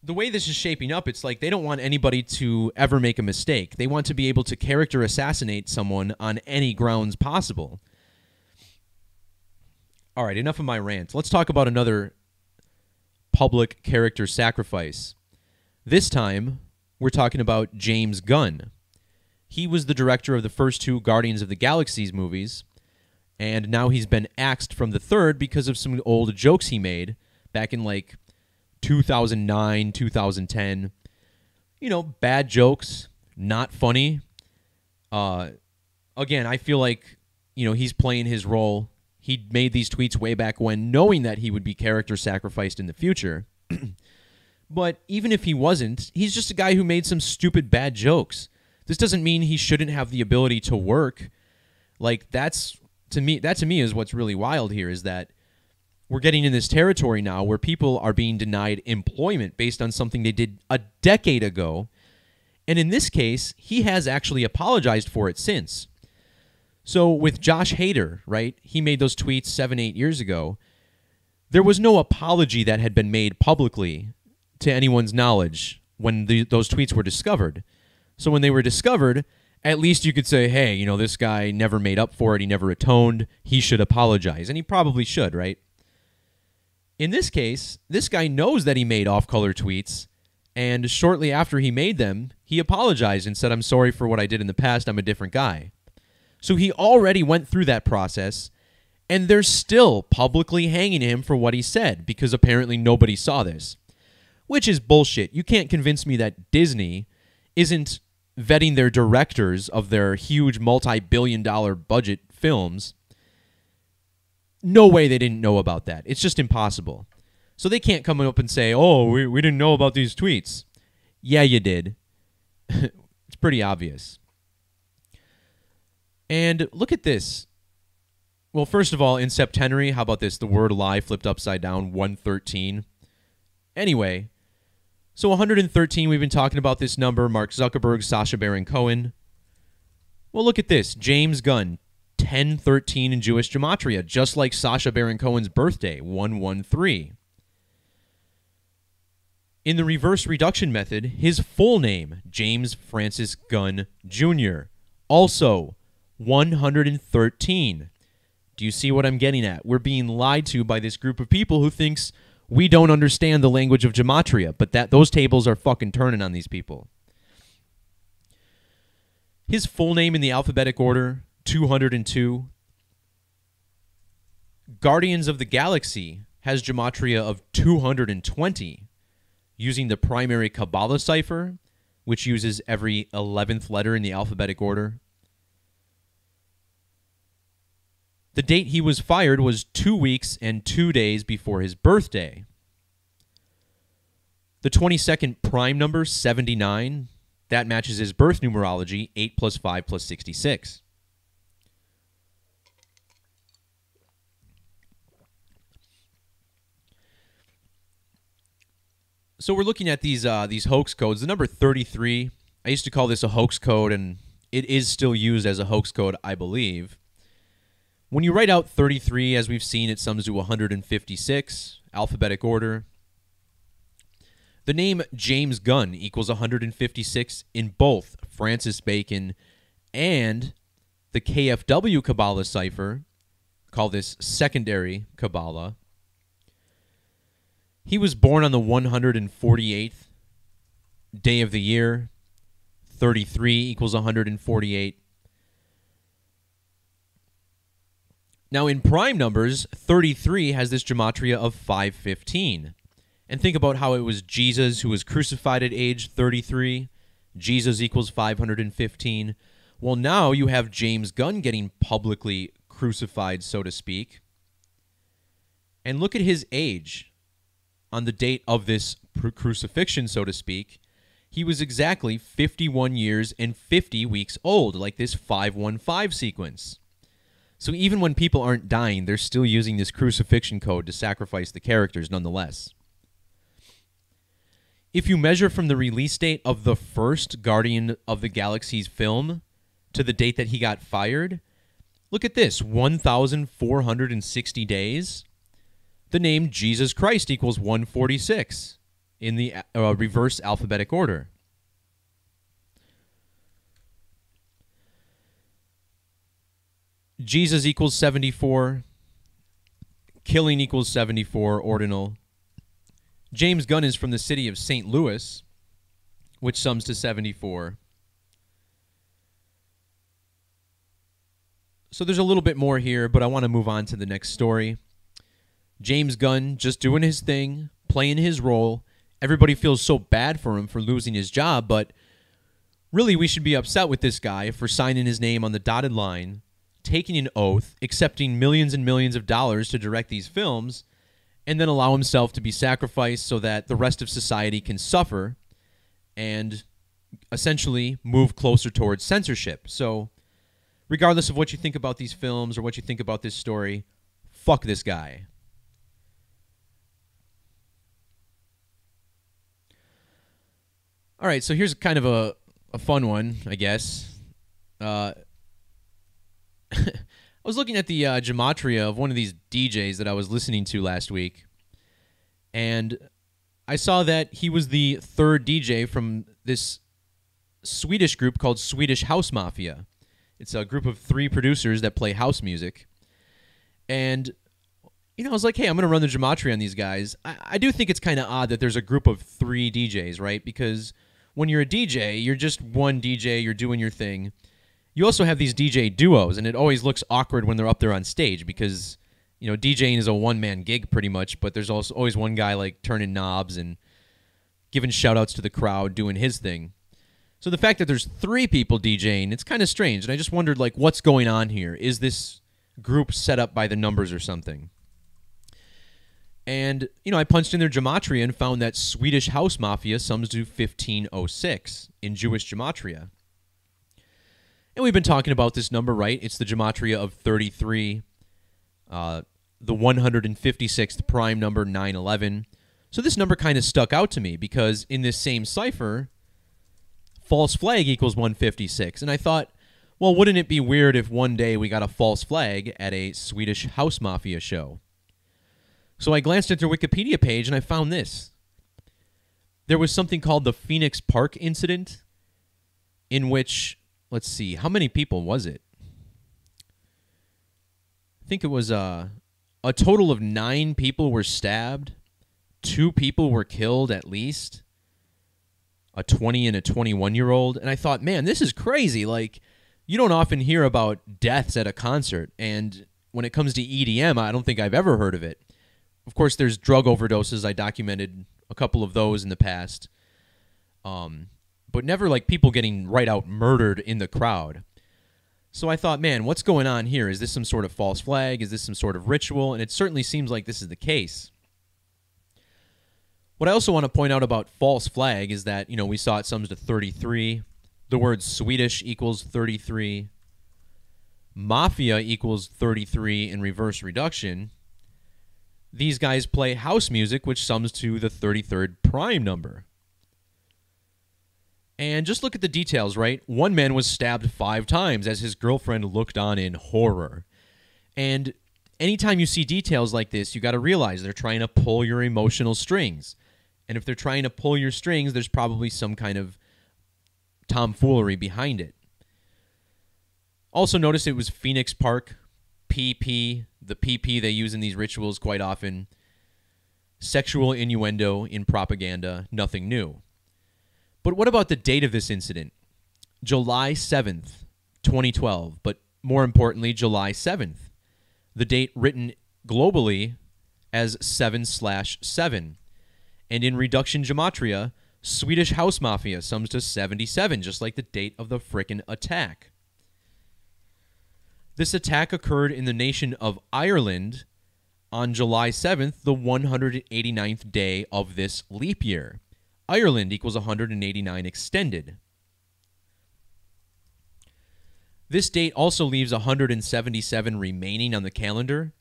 the way this is shaping up, it's like they don't want anybody to ever make a mistake. They want to be able to character assassinate someone on any grounds possible. All right, enough of my rant. Let's talk about another public character sacrifice. This time, we're talking about James Gunn. He was the director of the first 2 Guardians of the Galaxy movies, and now he's been axed from the third because of some old jokes he made back in, 2009, 2010. Bad jokes, not funny. Again, I feel like, he's playing his role. He made these tweets way back when, knowing that he would be character sacrificed in the future. But even if he wasn't, he's just a guy who made some stupid bad jokes. This doesn't mean he shouldn't have the ability to work. That to me is what's really wild here, is that we're getting in this territory now where people are being denied employment based on something they did a decade ago. And in this case, he has actually apologized for it since. So with Josh Hader, right, he made those tweets 7-8 years ago. There was no apology that had been made publicly to anyone's knowledge when those tweets were discovered. So when they were discovered, at least you could say, hey, this guy never made up for it. He never atoned. He should apologize. And he probably should, right? In this case, this guy knows that he made off-color tweets, and shortly after he made them, he apologized and said, I'm sorry for what I did in the past. I'm a different guy. So he already went through that process, and they're still publicly hanging him for what he said because apparently nobody saw this, which is bullshit. You can't convince me that Disney isn't vetting their directors of their huge multi-billion-dollar budget films. No way they didn't know about that. It's just impossible. So they can't come up and say, oh, we didn't know about these tweets. Yeah, you did. It's pretty obvious. And look at this. Well, first of all, in Septenary, how about this? The word lie flipped upside down, 113. Anyway, so 113, we've been talking about this number, Mark Zuckerberg, Sacha Baron Cohen. Well, look at this. James Gunn, 1013 in Jewish Gematria, just like Sacha Baron Cohen's birthday, 113. In the reverse reduction method, his full name, James Francis Gunn Jr., also 113. Do you see what I'm getting at? We're being lied to by this group of people who thinks we don't understand the language of Gematria, but those tables are fucking turning on these people. His full name in the alphabetic order, 202. Guardians of the Galaxy has Gematria of 220, using the primary Kabbalah cipher, which uses every 11th letter in the alphabetic order. The date he was fired was 2 weeks and 2 days before his birthday. The 22nd prime number, 79, that matches his birth numerology, 8 plus 5 plus 66. So we're looking at these hoax codes. The number 33, I used to call this a hoax code, and it is still used as a hoax code, I believe. When you write out 33, as we've seen, it sums to 156, alphabetic order. The name James Gunn equals 156 in both Francis Bacon and the KFW Kabbalah cipher. Call this secondary Kabbalah. He was born on the 148th day of the year. 33 equals 148. Now, in prime numbers, 33 has this gematria of 515. And think about how it was Jesus who was crucified at age 33. Jesus equals 515. Well, now you have James Gunn getting publicly crucified, so to speak. And look at his age on the date of this crucifixion, so to speak. He was exactly 51 years and 50 weeks old, like this 515 sequence. So even when people aren't dying, they're still using this crucifixion code to sacrifice the characters nonetheless. If you measure from the release date of the first Guardian of the Galaxy's film to the date that he got fired, look at this, 1,460 days. The name Jesus Christ equals 146 in the reverse alphabetic order. Jesus equals 74. Killing equals 74, ordinal. James Gunn is from the city of St. Louis, which sums to 74. So there's a little bit more here, but I want to move on to the next story. James Gunn just doing his thing, playing his role. Everybody feels so bad for him for losing his job, but really we should be upset with this guy for signing his name on the dotted line, taking an oath, accepting millions and millions of dollars to direct these films, and then allow himself to be sacrificed so that the rest of society can suffer and essentially move closer towards censorship. So regardless of what you think about these films or what you think about this story, fuck this guy. All right, so here's kind of a fun one, I guess. I was looking at the gematria of one of these DJs that I was listening to last week, and I saw that he was the third DJ from this Swedish group called Swedish House Mafia. It's a group of 3 producers that play house music. And, I was like, hey, I'm going to run the gematria on these guys. I do think it's kind of odd that there's a group of 3 DJs, right? Because when you're a DJ, you're just one DJ, you're doing your thing. You also have these DJ duos, and it always looks awkward when they're up there on stage because, DJing is a one-man gig pretty much, but there's also always one guy like turning knobs and giving shout-outs to the crowd, doing his thing. So the fact that there's 3 people DJing, it's kind of strange, and I just wondered, like, what's going on here? Is this group set up by the numbers or something? And, I punched in their gematria and found that Swedish House Mafia sums to 1506 in Jewish gematria. And we've been talking about this number, right? It's the gematria of 33, the 156th prime number, 911. So this number kind of stuck out to me because in this same cipher, false flag equals 156. And I thought, well, wouldn't it be weird if one day we got a false flag at a Swedish House Mafia show? So I glanced at their Wikipedia page and I found this. There was something called the Phoenix Park incident in which, let's see, how many people was it? I think it was a total of 9 people were stabbed. 2 people were killed at least. A 20 and a 21-year-old. And I thought, man, this is crazy. Like, you don't often hear about deaths at a concert. And when it comes to EDM, I don't think I've ever heard of it. Of course, there's drug overdoses. I documented a couple of those in the past. But never like people getting right out murdered in the crowd. So I thought, man, what's going on here? Is this some sort of false flag? Is this some sort of ritual? And it certainly seems like this is the case. What I also want to point out about false flag is that, we saw it sums to 33. The word Swedish equals 33. Mafia equals 33 in reverse reduction. These guys play house music, which sums to the 33rd prime number. And just look at the details, right? One man was stabbed 5 times as his girlfriend looked on in horror. And anytime you see details like this, you got to realize they're trying to pull your emotional strings. And if they're trying to pull your strings, there's probably some kind of tomfoolery behind it. Also notice it was Phoenix Park, PP, the PP they use in these rituals quite often. Sexual innuendo in propaganda, nothing new. But what about the date of this incident? July 7th, 2012, but more importantly, July 7th. The date written globally as 7/7. And in reduction gematria, Swedish house mafia sums to 77, just like the date of the frickin' attack. This attack occurred in the nation of Ireland on July 7th, the 189th day of this leap year. Ireland equals 189 extended. This date also leaves 177 remaining on the calendar.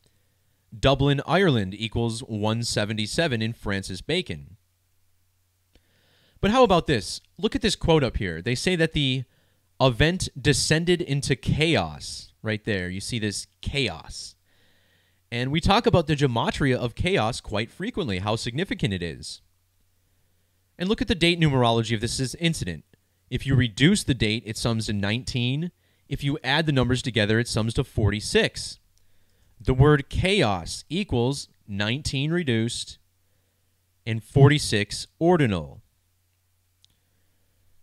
Dublin, Ireland equals 177 in Francis Bacon. But how about this? Look at this quote up here. They say that the event descended into chaos. Right there, you see this chaos. And we talk about the gematria of chaos quite frequently, how significant it is. And look at the date numerology of this incident. If you reduce the date, it sums to 19. If you add the numbers together, it sums to 46. The word chaos equals 19 reduced and 46 ordinal.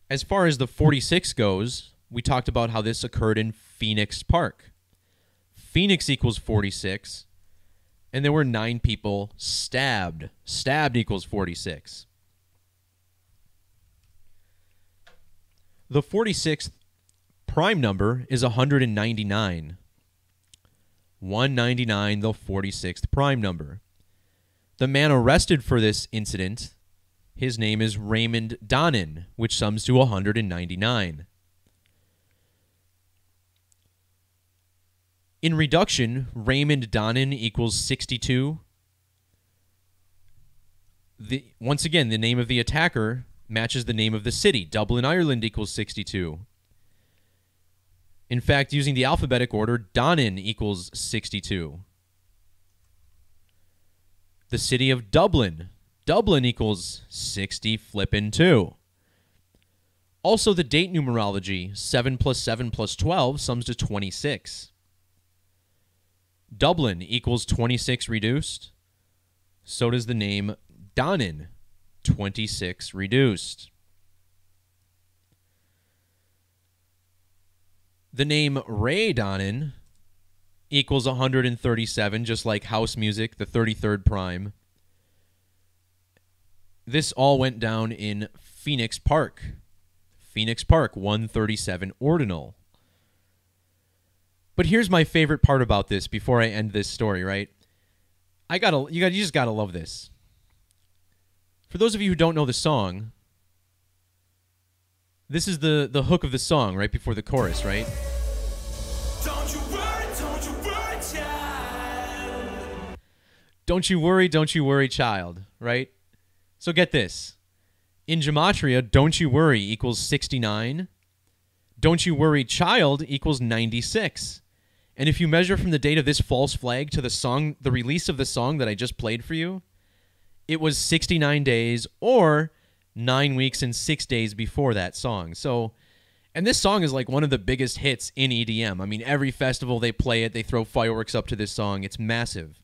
As far as the 46 goes, we talked about how this occurred in Phoenix Park. Phoenix equals 46, and there were 9 people stabbed. Stabbed equals 46. The 46th prime number is 199. 199, the 46th prime number. The man arrested for this incident, his name is Raymond Donnan, which sums to 199. In reduction, Raymond Donnan equals 62. Once again, the name of the attacker matches the name of the city. Dublin, Ireland equals 62. In fact, using the alphabetic order, Donnan equals 62. The city of Dublin. Dublin equals 60 flippin' 2. Also, the date numerology, 7 plus 7 plus 12 sums to 26. Dublin equals 26 reduced. So does the name Donnan, 26 reduced. The name Ray Donnan equals 137, just like house music, the 33rd prime. This all went down in Phoenix Park. Phoenix Park, 137 ordinal. But here's my favorite part about this before I end this story, right? You just gotta love this. For those of you who don't know the song, this is the hook of the song right before the chorus, right? Don't you worry, child. Don't you worry, child, right? So get this. In gematria, don't you worry equals 69. Don't you worry, child equals 96. And if you measure from the date of this false flag to the release of the song that I just played for you, it was 69 days or 9 weeks and 6 days before that song. So, and this song is like one of the biggest hits in EDM. I mean, every festival they play it, they throw fireworks up to this song. It's massive.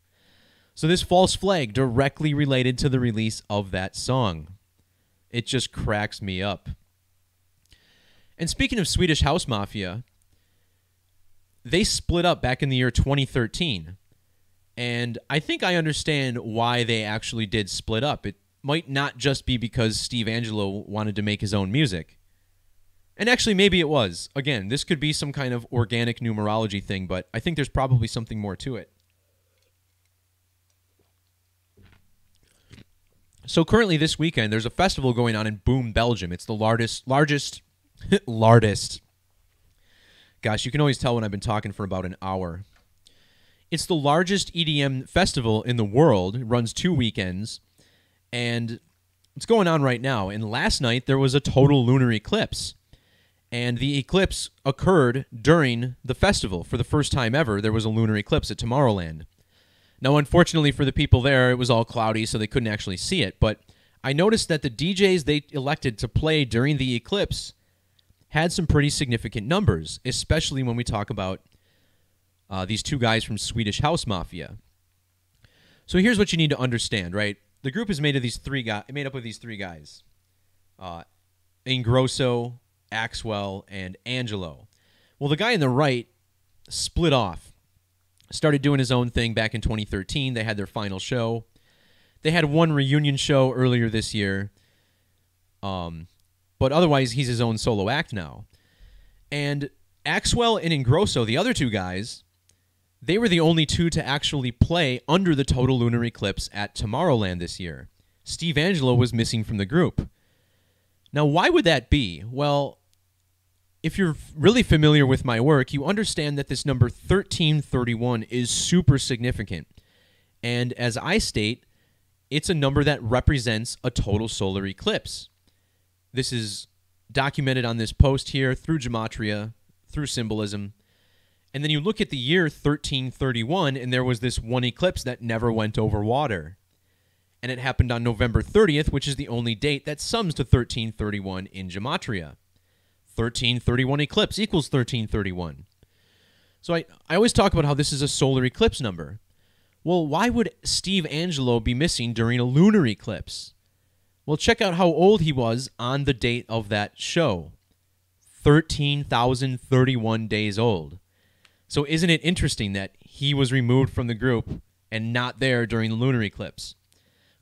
So this false flag directly related to the release of that song. It just cracks me up. And speaking of Swedish house mafia, they split up back in the year 2013. And I think I understand why they actually did split up. It might not just be because Steve Angelo wanted to make his own music. And actually, maybe it was. Again, this could be some kind of organic numerology thing, but I think there's probably something more to it. So currently this weekend, there's a festival going on in Boom, Belgium. It's the largest. Gosh, you can always tell when I've been talking for about an hour. It's the largest EDM festival in the world. It runs 2 weekends, and it's going on right now. And last night, there was a total lunar eclipse, and the eclipse occurred during the festival. For the first time ever, there was a lunar eclipse at Tomorrowland. Now, unfortunately for the people there, it was all cloudy, so they couldn't actually see it, but I noticed that the DJs they elected to play during the eclipse had some pretty significant numbers, especially when we talk about these two guys from Swedish House Mafia. So here's what you need to understand, right? The group is made of these made up of these three guys: Ingrosso, Axwell, and Angelo. Well, the guy on the right split off, started doing his own thing back in 2013. They had their final show. They had one reunion show earlier this year, but otherwise he's his own solo act now. And Axwell and Ingrosso, the other two guys, they were the only two to actually play under the total lunar eclipse at Tomorrowland this year. Steve Angelo was missing from the group. Now, why would that be? Well, if you're really familiar with my work, you understand that this number 1331 is super significant. And as I state, it's a number that represents a total solar eclipse. This is documented on this post here through Gematria, through symbolism. And then you look at the year 1331, and there was this one eclipse that never went over water. And it happened on November 30th, which is the only date that sums to 1331 in Gematria. 1331 eclipse equals 1331. So I always talk about how this is a solar eclipse number. Well, why would Steve Angelo be missing during a lunar eclipse? Well, check out how old he was on the date of that show. 13,031 days old. So isn't it interesting that he was removed from the group and not there during the lunar eclipse?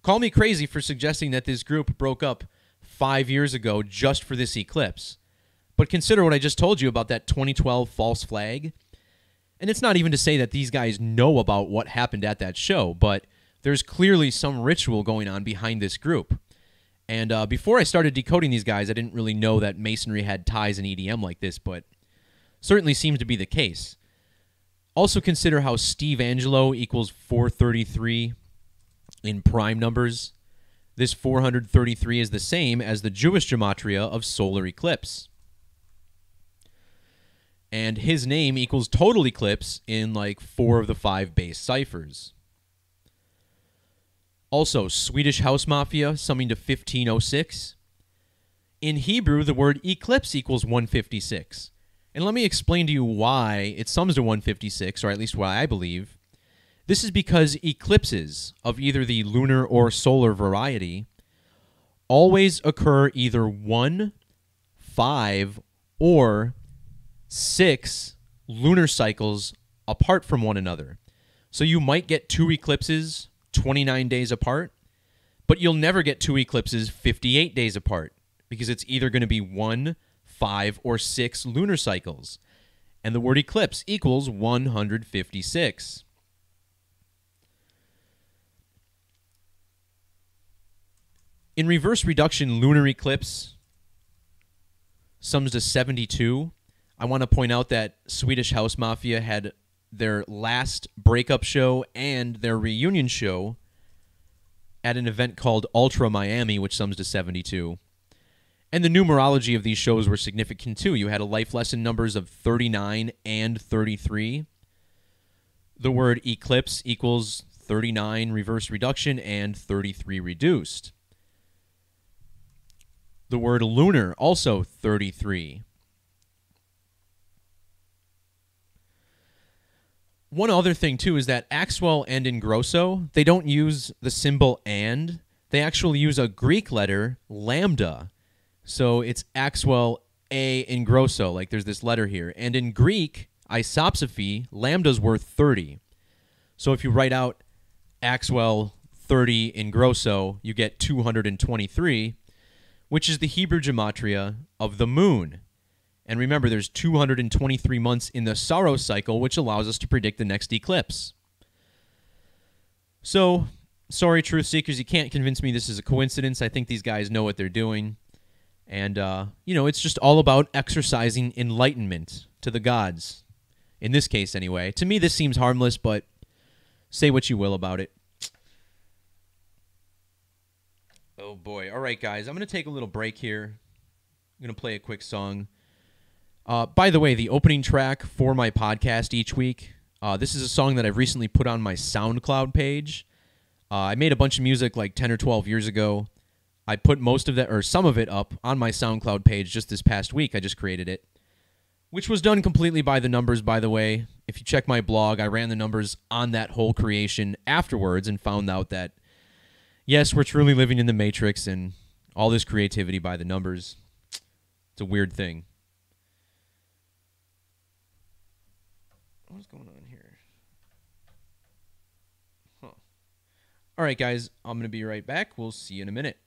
Call me crazy for suggesting that this group broke up 5 years ago just for this eclipse. But consider what I just told you about that 2012 false flag. And it's not even to say that these guys know about what happened at that show, but there's clearly some ritual going on behind this group. And before I started decoding these guys, I didn't really know that Masonry had ties in EDM like this, but certainly seems to be the case. Also consider how Steve Angelo equals 433 in prime numbers. This 433 is the same as the Jewish gematria of solar eclipse. And his name equals total eclipse in like 4 of the 5 base ciphers. Also, Swedish House Mafia summing to 1506. In Hebrew, the word eclipse equals 156. And let me explain to you why it sums to 156, or at least why I believe. This is because eclipses of either the lunar or solar variety always occur either 1, 5, or 6 lunar cycles apart from one another. So you might get 2 eclipses 29 days apart, but you'll never get 2 eclipses 58 days apart because it's either going to be 1, 5, or 6 lunar cycles. And the word eclipse equals 156. In reverse reduction, lunar eclipse sums to 72. I want to point out that Swedish House Mafia had their last breakup show and their reunion show at an event called Ultra Miami, which sums to 72. And the numerology of these shows were significant too. You had a life lesson numbers of 39 and 33. The word eclipse equals 39 reverse reduction and 33 reduced. The word lunar also 33. One other thing, too, is that Axwell and Ingrosso, they don't use the symbol and. They actually use a Greek letter, lambda. So it's Axwell A Ingrosso, like there's this letter here. And in Greek, isopsophy, lambda's worth 30. So if you write out Axwell 30 Ingrosso, you get 223, which is the Hebrew gematria of the moon. And remember, there's 223 months in the Saros cycle, which allows us to predict the next eclipse. So, sorry, truth seekers, you can't convince me this is a coincidence. I think these guys know what they're doing. And, it's just all about exercising enlightenment to the gods. In this case, anyway. To me, this seems harmless, but say what you will about it. Oh, boy. All right, guys, I'm going to take a little break here. I'm going to play a quick song. By the way, the opening track for my podcast each week, this is a song that I've recently put on my SoundCloud page. I made a bunch of music like 10 or 12 years ago. I put most of that, or some of it, up on my SoundCloud page just this past week. I just created it, which was done completely by the numbers, by the way. If you check my blog, I ran the numbers on that whole creation afterwards and found out that, yes, we're truly living in the Matrix and all this creativity by the numbers. It's a weird thing. What's going on here? Huh. All right, guys, I'm going to be right back. We'll see you in a minute.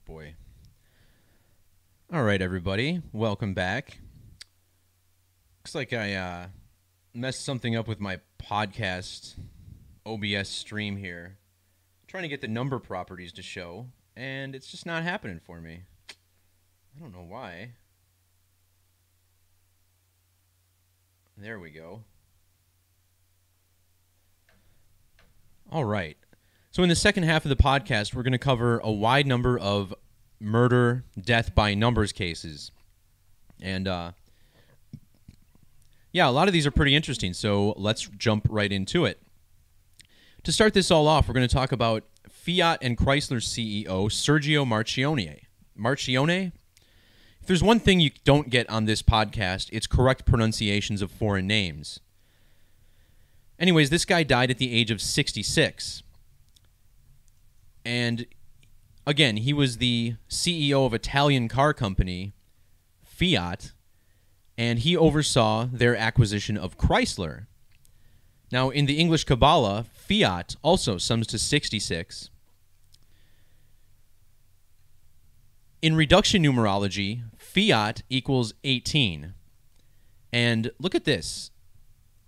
Boy. All right, everybody. Welcome back. Looks like I messed something up with my podcast OBS stream here. I'm trying to get the number properties to show, and it's just not happening for me. I don't know why. There we go. All right. So in the second half of the podcast, we're going to cover a wide number of murder, death by numbers cases. And, yeah, a lot of these are pretty interesting, so let's jump right into it. To start this all off, we're going to talk about Fiat and Chrysler CEO Sergio Marchionne. Marchionne? If there's one thing you don't get on this podcast, it's correct pronunciations of foreign names. Anyways, this guy died at the age of 66. And, again, he was the CEO of Italian car company, Fiat, and he oversaw their acquisition of Chrysler. Now, in the English Kabbalah, Fiat also sums to 66. In reduction numerology, fiat equals 18. And look at this.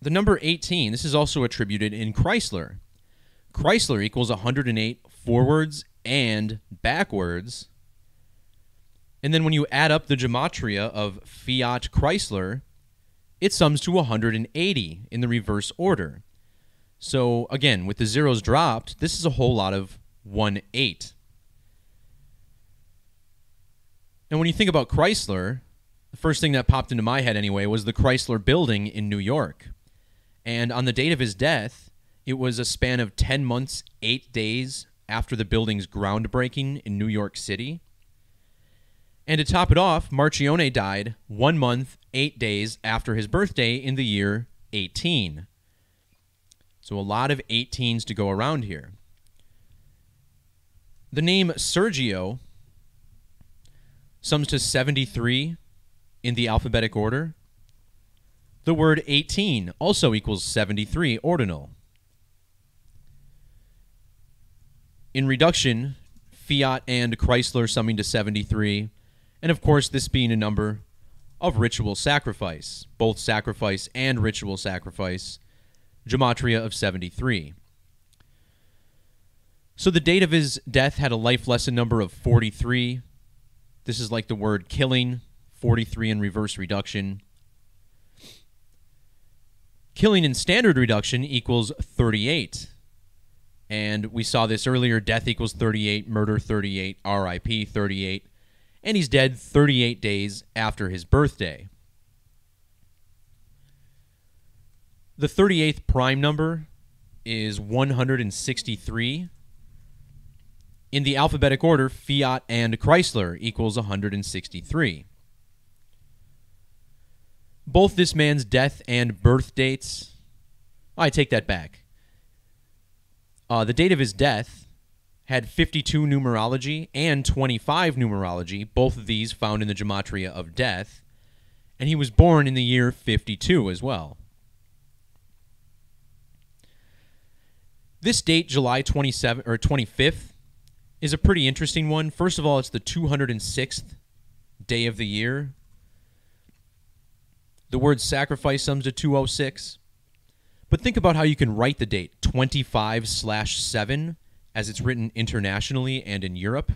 The number 18, this is also attributed in Chrysler. Chrysler equals 108 forwards and backwards. And then when you add up the gematria of Fiat Chrysler, it sums to 180 in the reverse order. So again, with the zeros dropped, this is a whole lot of 1-8. And when you think about Chrysler, the first thing that popped into my head anyway was the Chrysler Building in New York. And on the date of his death, it was a span of 10 months, 8 days after the building's groundbreaking in New York City. And to top it off, Marchione died 1 month, 8 days after his birthday in the year 18. So a lot of 18s to go around here. The name Sergio sums to 73 in the alphabetic order. The word 18 also equals 73 ordinal. In reduction, Fiat and Chrysler summing to 73, and of course this being a number of ritual sacrifice, both sacrifice and ritual sacrifice, gematria of 73. So the date of his death had a life lesson number of 43. This is like the word killing, 43 in reverse reduction. Killing in standard reduction equals 38. And we saw this earlier, death equals 38, murder 38, RIP 38. And he's dead 38 days after his birthday. The 38th prime number is 163. In the alphabetic order, Fiat and Chrysler equals 163. Both this man's death and birth dates, I take that back. The date of his death had 52 numerology and 25 numerology, both of these found in the gematria of death, and he was born in the year 52 as well. This date, July 25th, is a pretty interesting one. First of all, it's the 206th day of the year. The word sacrifice sums to 206. But think about how you can write the date 25/7 as it's written internationally and in Europe.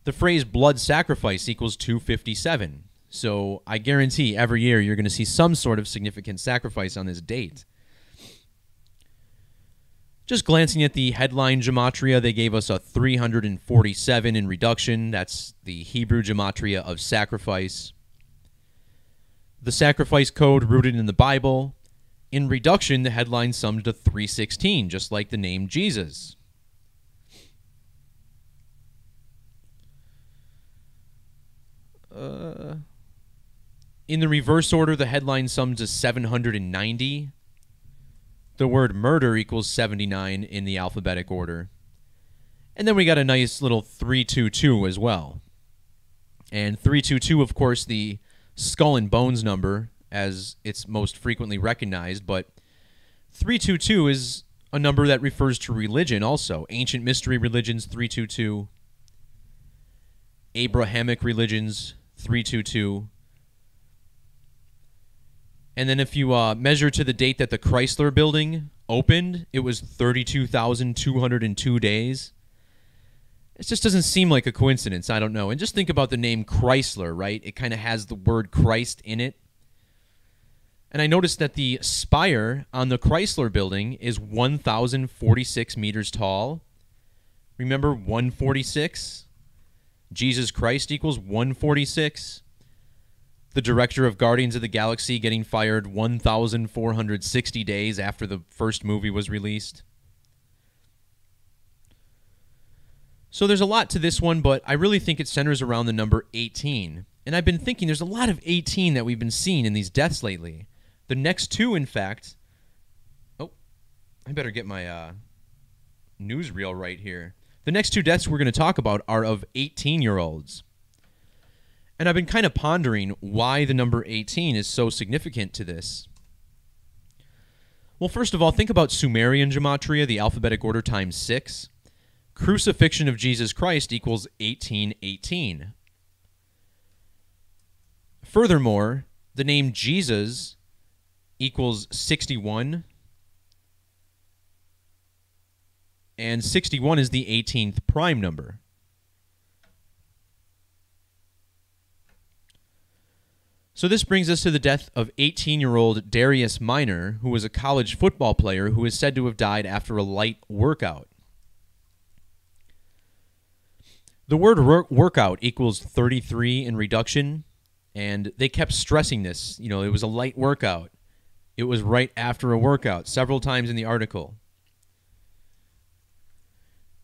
The phrase blood sacrifice equals 257. So I guarantee every year you're going to see some sort of significant sacrifice on this date. Just glancing at the headline gematria, they gave us a 347 in reduction. That's the Hebrew gematria of sacrifice. The sacrifice code rooted in the Bible. In reduction, the headline summed to 316, just like the name Jesus. In the reverse order, the headline summed to 790. The word murder equals 79 in the alphabetic order. And then we got a nice little 322 as well. And 322, of course, the skull and bones number, as it's most frequently recognized, but 322 is a number that refers to religion also. Ancient mystery religions, 322. Abrahamic religions, 322. And then if you measure to the date that the Chrysler building opened, it was 32,202 days. It just doesn't seem like a coincidence. I don't know. And just think about the name Chrysler, right? It kind of has the word Christ in it. And I noticed that the spire on the Chrysler building is 1,046 meters tall. Remember 146? Jesus Christ equals 146. The director of Guardians of the Galaxy getting fired 1,460 days after the first movie was released. So there's a lot to this one, but I really think it centers around the number 18. And I've been thinking there's a lot of 18 that we've been seeing in these deaths lately. The next two, in fact... Oh, I better get my newsreel right here. The next two deaths we're going to talk about are of 18-year-olds. And I've been kind of pondering why the number 18 is so significant to this. Well, first of all, think about Sumerian gematria, the alphabetic order times 6. Crucifixion of Jesus Christ equals 1818. Furthermore, the name Jesus equals 61, and 61 is the 18th prime number. So this brings us to the death of 18-year-old Darius Minor, who was a college football player who is said to have died after a light workout. The word workout equals 33 in reduction, and they kept stressing this. You know, it was a light workout. It was right after a workout, several times in the article.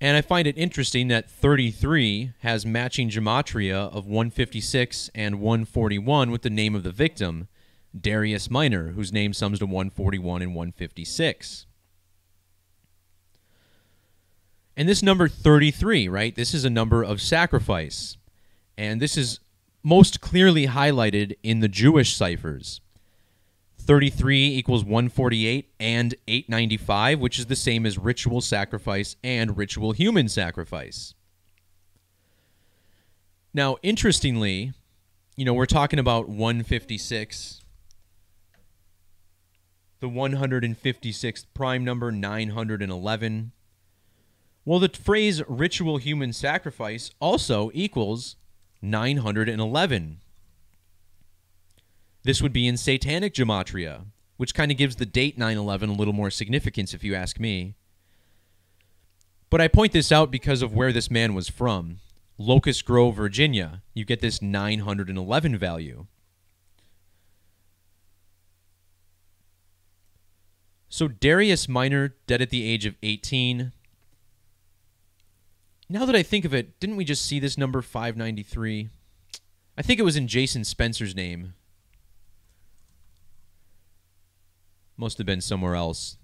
And I find it interesting that 33 has matching gematria of 156 and 141 with the name of the victim, Darius Minor, whose name sums to 141 and 156. And this number 33, right, this is a number of sacrifice. And this is most clearly highlighted in the Jewish ciphers. 33 equals 148 and 895, which is the same as ritual sacrifice and ritual human sacrifice. Now, interestingly, you know, we're talking about 156, the 156th prime number, 911. Well, the phrase ritual human sacrifice also equals 911. This would be in satanic gematria, which kind of gives the date 9/11 a little more significance, if you ask me. But I point this out because of where this man was from. Locust Grove, Virginia. You get this 911 value. So Darius Minor, dead at the age of 18. Now that I think of it, didn't we just see this number 593? I think it was in Jason Spencer's name. Must have been somewhere else.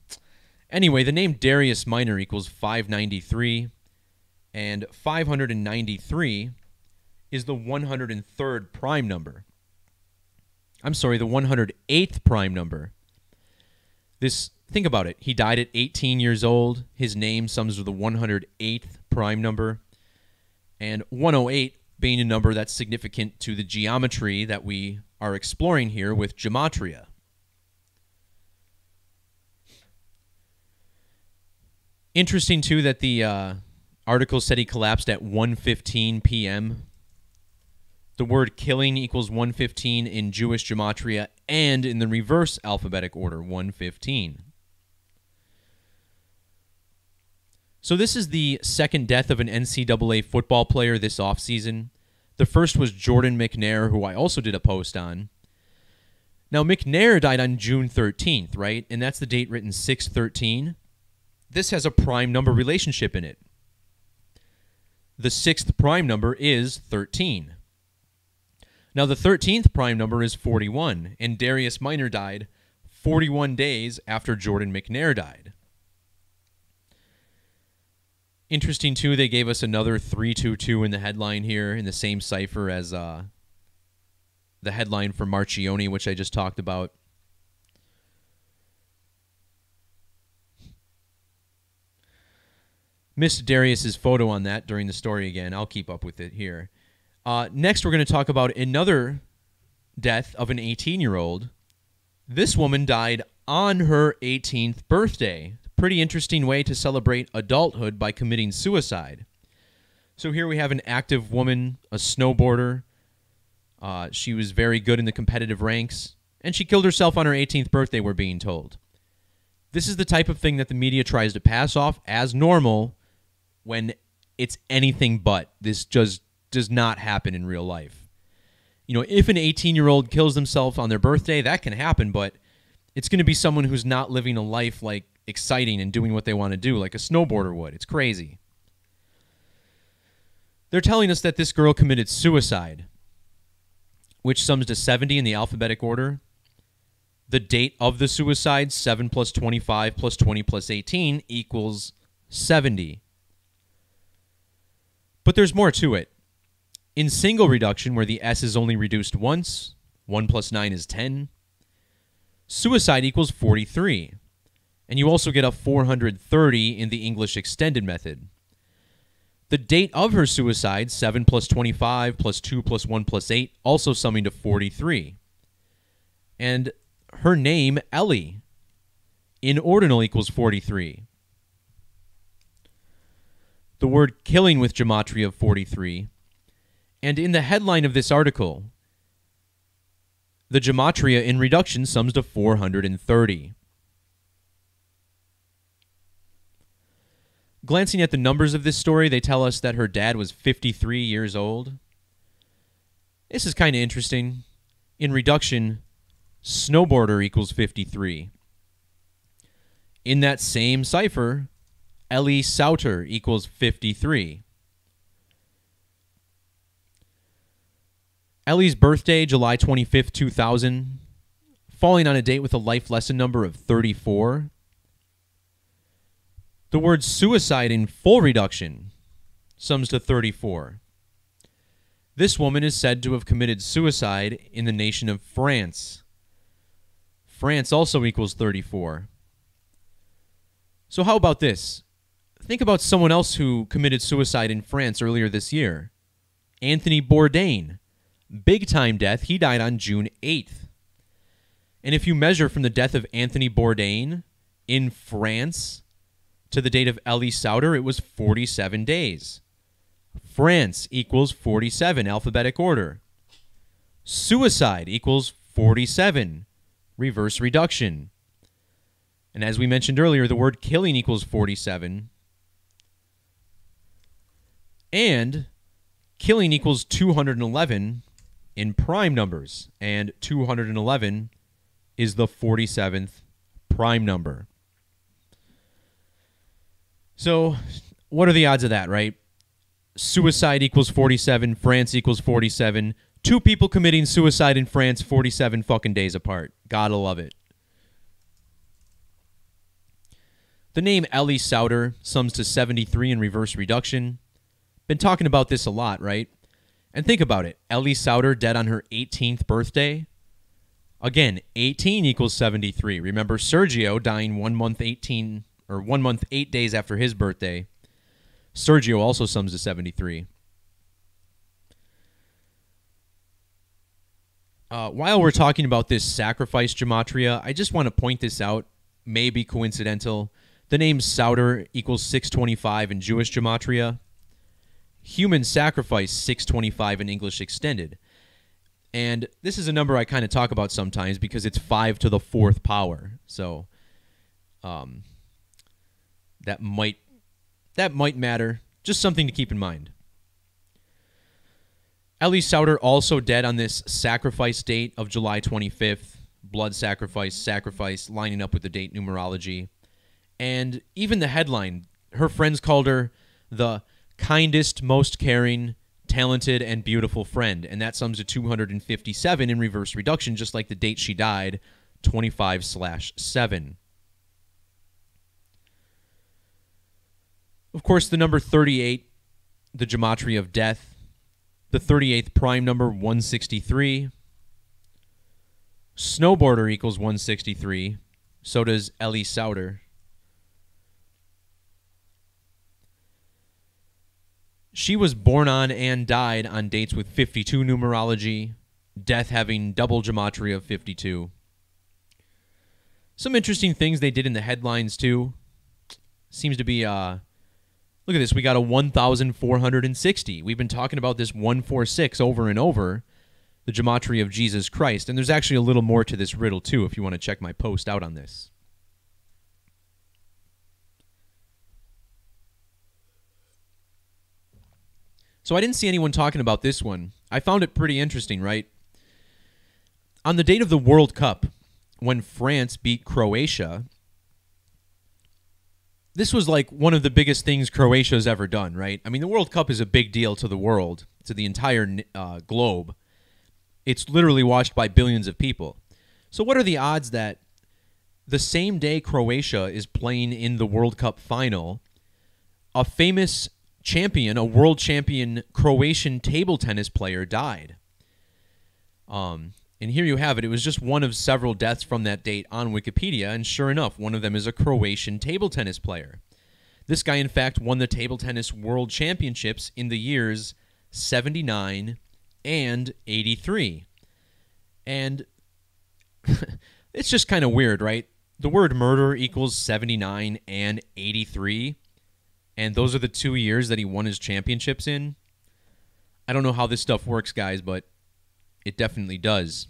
Anyway, the name Darius Minor equals 593, and 593 is the 103rd prime number. I'm sorry, the 108th prime number. Think about it. He died at 18 years old. His name sums to the 108th prime number, and 108 being a number that's significant to the geometry that we are exploring here with Gematria. Interesting, too, that the article said he collapsed at 1:15 p.m. The word killing equals 115 in Jewish gematria and in the reverse alphabetic order, 115. So this is the second death of an NCAA football player this offseason. The first was Jordan McNair, who I also did a post on. Now, McNair died on June 13th, right? And that's the date written 6/13. This has a prime number relationship in it. The sixth prime number is 13. Now, the 13th prime number is 41, and Darius Minor died 41 days after Jordan McNair died. Interesting, too, they gave us another 322 in the headline here in the same cipher as the headline for Marchione, which I just talked about. Missed Darius's photo on that during the story again. I'll keep up with it here. Next, we're going to talk about another death of an 18-year-old. This woman died on her 18th birthday. Pretty interesting way to celebrate adulthood by committing suicide. So here we have an active woman, a snowboarder. She was very good in the competitive ranks, and she killed herself on her 18th birthday, we're being told. This is the type of thing that the media tries to pass off as normal when it's anything but. This just does not happen in real life. You know, if an 18-year-old kills themselves on their birthday, that can happen, but it's going to be someone who's not living a life like exciting and doing what they want to do, like a snowboarder would. It's crazy. They're telling us that this girl committed suicide, which sums to 70 in the alphabetic order. The date of the suicide, 7 plus 25 plus 20 plus 18 equals 70. But there's more to it. In single reduction, where the S is only reduced once, 1 plus 9 is 10, suicide equals 43. And you also get a 430 in the English extended method. The date of her suicide, 7 plus 25 plus 2 plus 1 plus 8, also summing to 43. And her name, Ellie, in ordinal equals 43. The word killing with gematria of 43. And in the headline of this article, the gematria in reduction sums to 430. Glancing at the numbers of this story, they tell us that her dad was 53 years old. This is kind of interesting. In reduction, snowboarder equals 53. In that same cipher, Ellie Sauter equals 53. Ellie's birthday, July 25th, 2000, falling on a date with a life lesson number of 34. The word suicide in full reduction sums to 34. This woman is said to have committed suicide in the nation of France. France also equals 34. So how about this? Think about someone else who committed suicide in France earlier this year. Anthony Bourdain. Big time death. He died on June 8th. And if you measure from the death of Anthony Bourdain in France to the date of Ellie Sauter, it was 47 days. France equals 47, alphabetic order. Suicide equals 47, reverse reduction. And as we mentioned earlier, the word killing equals 47. And killing equals 211 in prime numbers. And 211 is the 47th prime number. So, what are the odds of that, right? Suicide equals 47, France equals 47. Two people committing suicide in France 47 fucking days apart. Gotta love it. The name Ellie Sauter sums to 73 in reverse reduction. Been talking about this a lot, right? And think about it. Ellie Sauter dead on her 18th birthday. Again, 18 equals 73. Remember Sergio dying 1 month 8 days after his birthday. Sergio also sums to 73. While we're talking about this sacrifice gematria, I just want to point this out. Maybe coincidental. The name Sauter equals 625 in Jewish gematria. Human sacrifice, 625 in English extended. And this is a number I kind of talk about sometimes because it's 5 to the 4th power. So that might matter. Just something to keep in mind. Ellie Sauter also dead on this sacrifice date of July 25th. Blood sacrifice, lining up with the date numerology. And even the headline, her friends called her the kindest, most caring, talented, and beautiful friend. And that sums to 257 in reverse reduction, just like the date she died, 25/7. Of course, the number 38, the gematria of death. The 38th prime number, 163. Snowboarder equals 163. So does Ellie Sauter. She was born on and died on dates with 52 numerology, death having double gematria of 52. Some interesting things they did in the headlines, too. Seems to be, look at this, we got a 1,460. We've been talking about this 146 over and over, the gematria of Jesus Christ. And there's actually a little more to this riddle, too, if you want to check my post out on this. So I didn't see anyone talking about this one. I found it pretty interesting, right? On the date of the World Cup, when France beat Croatia, this was like one of the biggest things Croatia's ever done, right? I mean, the World Cup is a big deal to the world, to the entire globe. It's literally watched by billions of people. So what are the odds that the same day Croatia is playing in the World Cup final, a famous champion, a world champion Croatian table tennis player died? And here you have it. It was just one of several deaths from that date on Wikipedia, and sure enough, one of them is a Croatian table tennis player. This guy, in fact, won the table tennis world championships in the years 79 and 83. And it's just kind of weird, right? The word murder equals 79 and 83, and those are the 2 years that he won his championships in. I don't know how this stuff works, guys, but it definitely does.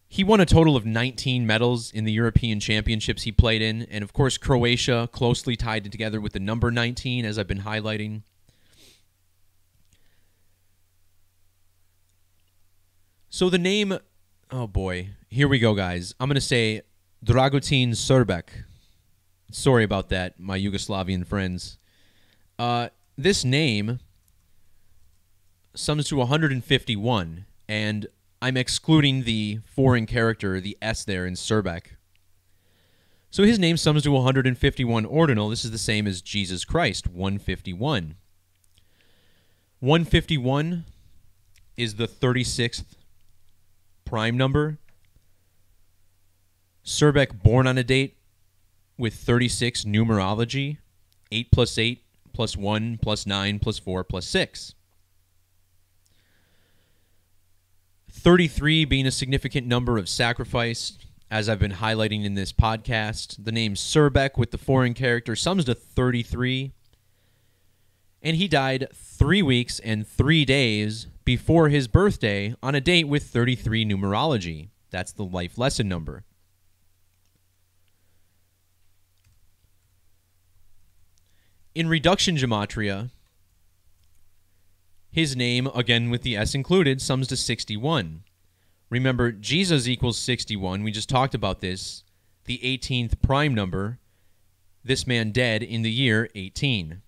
He won a total of 19 medals in the European Championships he played in, and of course Croatia closely tied together with the number 19, as I've been highlighting. So the name, oh boy, here we go, guys. I'm going to say Dragutin Srbek. Sorry about that, my Yugoslavian friends. This name sums to 151, and I'm excluding the foreign character, the S there in Srbek. So his name sums to 151 ordinal. This is the same as Jesus Christ, 151. 151 is the 36th prime number. Srbek born on a date with 36 numerology, 8 plus 8 plus 1 plus 9 plus 4 plus 6. 33 being a significant number of sacrifice, as I've been highlighting in this podcast. The name Srbek with the foreign character sums to 33. And he died 3 weeks and 3 days before his birthday on a date with 33 numerology. That's the life lesson number. In reduction gematria, his name, again with the S included, sums to 61. Remember, Jesus equals 61. We just talked about this. The 18th prime number. This man dead in the year 18.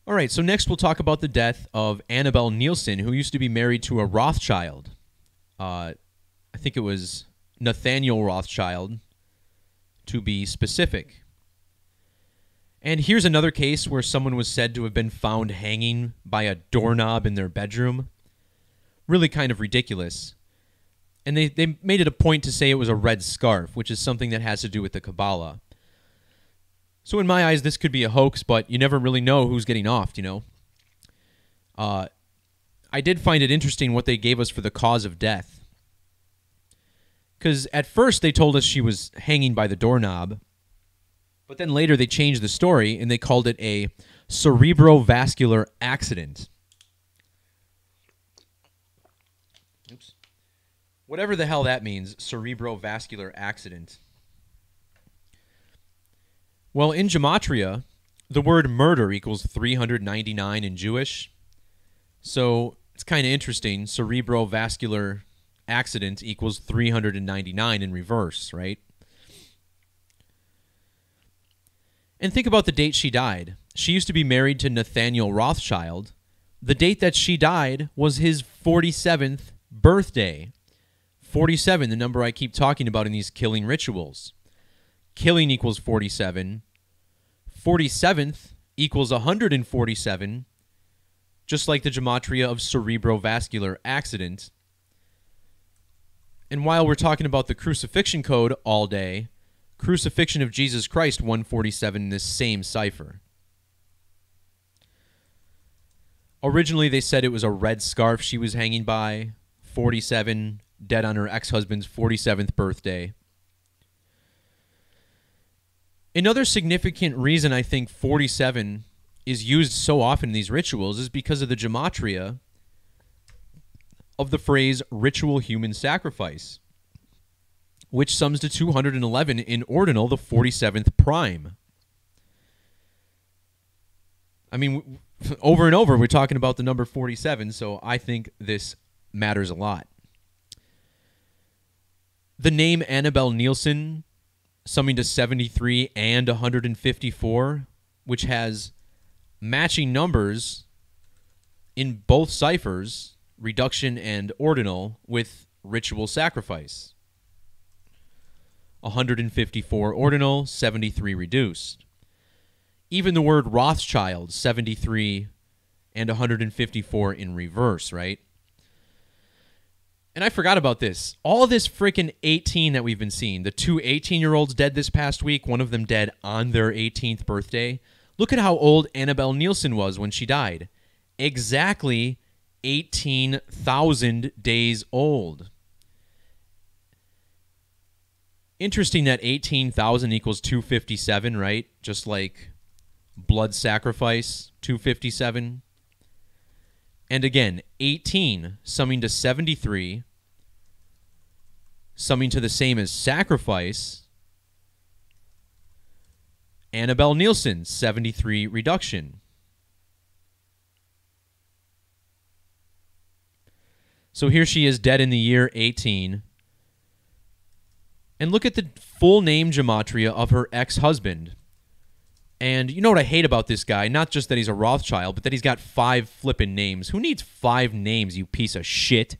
All right, so next we'll talk about the death of Annabelle Nielsen, who used to be married to a Rothschild. I think it was Nathaniel Rothschild, to be specific. And here's another case where someone was said to have been found hanging by a doorknob in their bedroom. Really kind of ridiculous. And they made it a point to say it was a red scarf, which is something that has to do with the Kabbalah. So in my eyes, this could be a hoax, but you never really know who's getting offed, you know. I did find it interesting what they gave us for the cause of death. Because at first they told us she was hanging by the doorknob, but then later they changed the story and they called it a cerebrovascular accident. Oops. Whatever the hell that means, cerebrovascular accident. Well, in Gematria, the word murder equals 399 in Jewish. So it's kind of interesting. Cerebrovascular accident equals 399 in reverse, right? And think about the date she died. She used to be married to Nathaniel Rothschild. The date that she died was his 47th birthday. 47, the number I keep talking about in these killing rituals. Killing equals 47. 47th equals 147, just like the gematria of cerebrovascular accident. And while we're talking about the crucifixion code all day, crucifixion of Jesus Christ 147 in this same cipher. Originally they said it was a red scarf she was hanging by, 47, dead on her ex-husband's 47th birthday. Another significant reason I think 47 is used so often in these rituals is because of the gematria of the phrase ritual human sacrifice, which sums to 211 in ordinal, the 47th prime. I mean, over and over we're talking about the number 47, so I think this matters a lot. The name Annabelle Nielsen, summing to 73 and 154, which has matching numbers in both ciphers, reduction and ordinal, with ritual sacrifice. 154 ordinal, 73 reduced. Even the word Rothschild, 73 and 154 in reverse, right? And I forgot about this. All this freaking 18 that we've been seeing. The two 18-year-olds dead this past week, one of them dead on their 18th birthday. Look at how old Annabelle Nielsen was when she died. Exactly 18,000 days old. Interesting that 18,000 equals 257, right? Just like blood sacrifice, 257. And again, 18 summing to 73, summing to the same as sacrifice. Annabelle Nielsen, 73 reduction. So here she is dead in the year 18. And look at the full name gematria of her ex-husband. And you know what I hate about this guy? Not just that he's a Rothschild, but that he's got 5 flippin' names. Who needs 5 names, you piece of shit?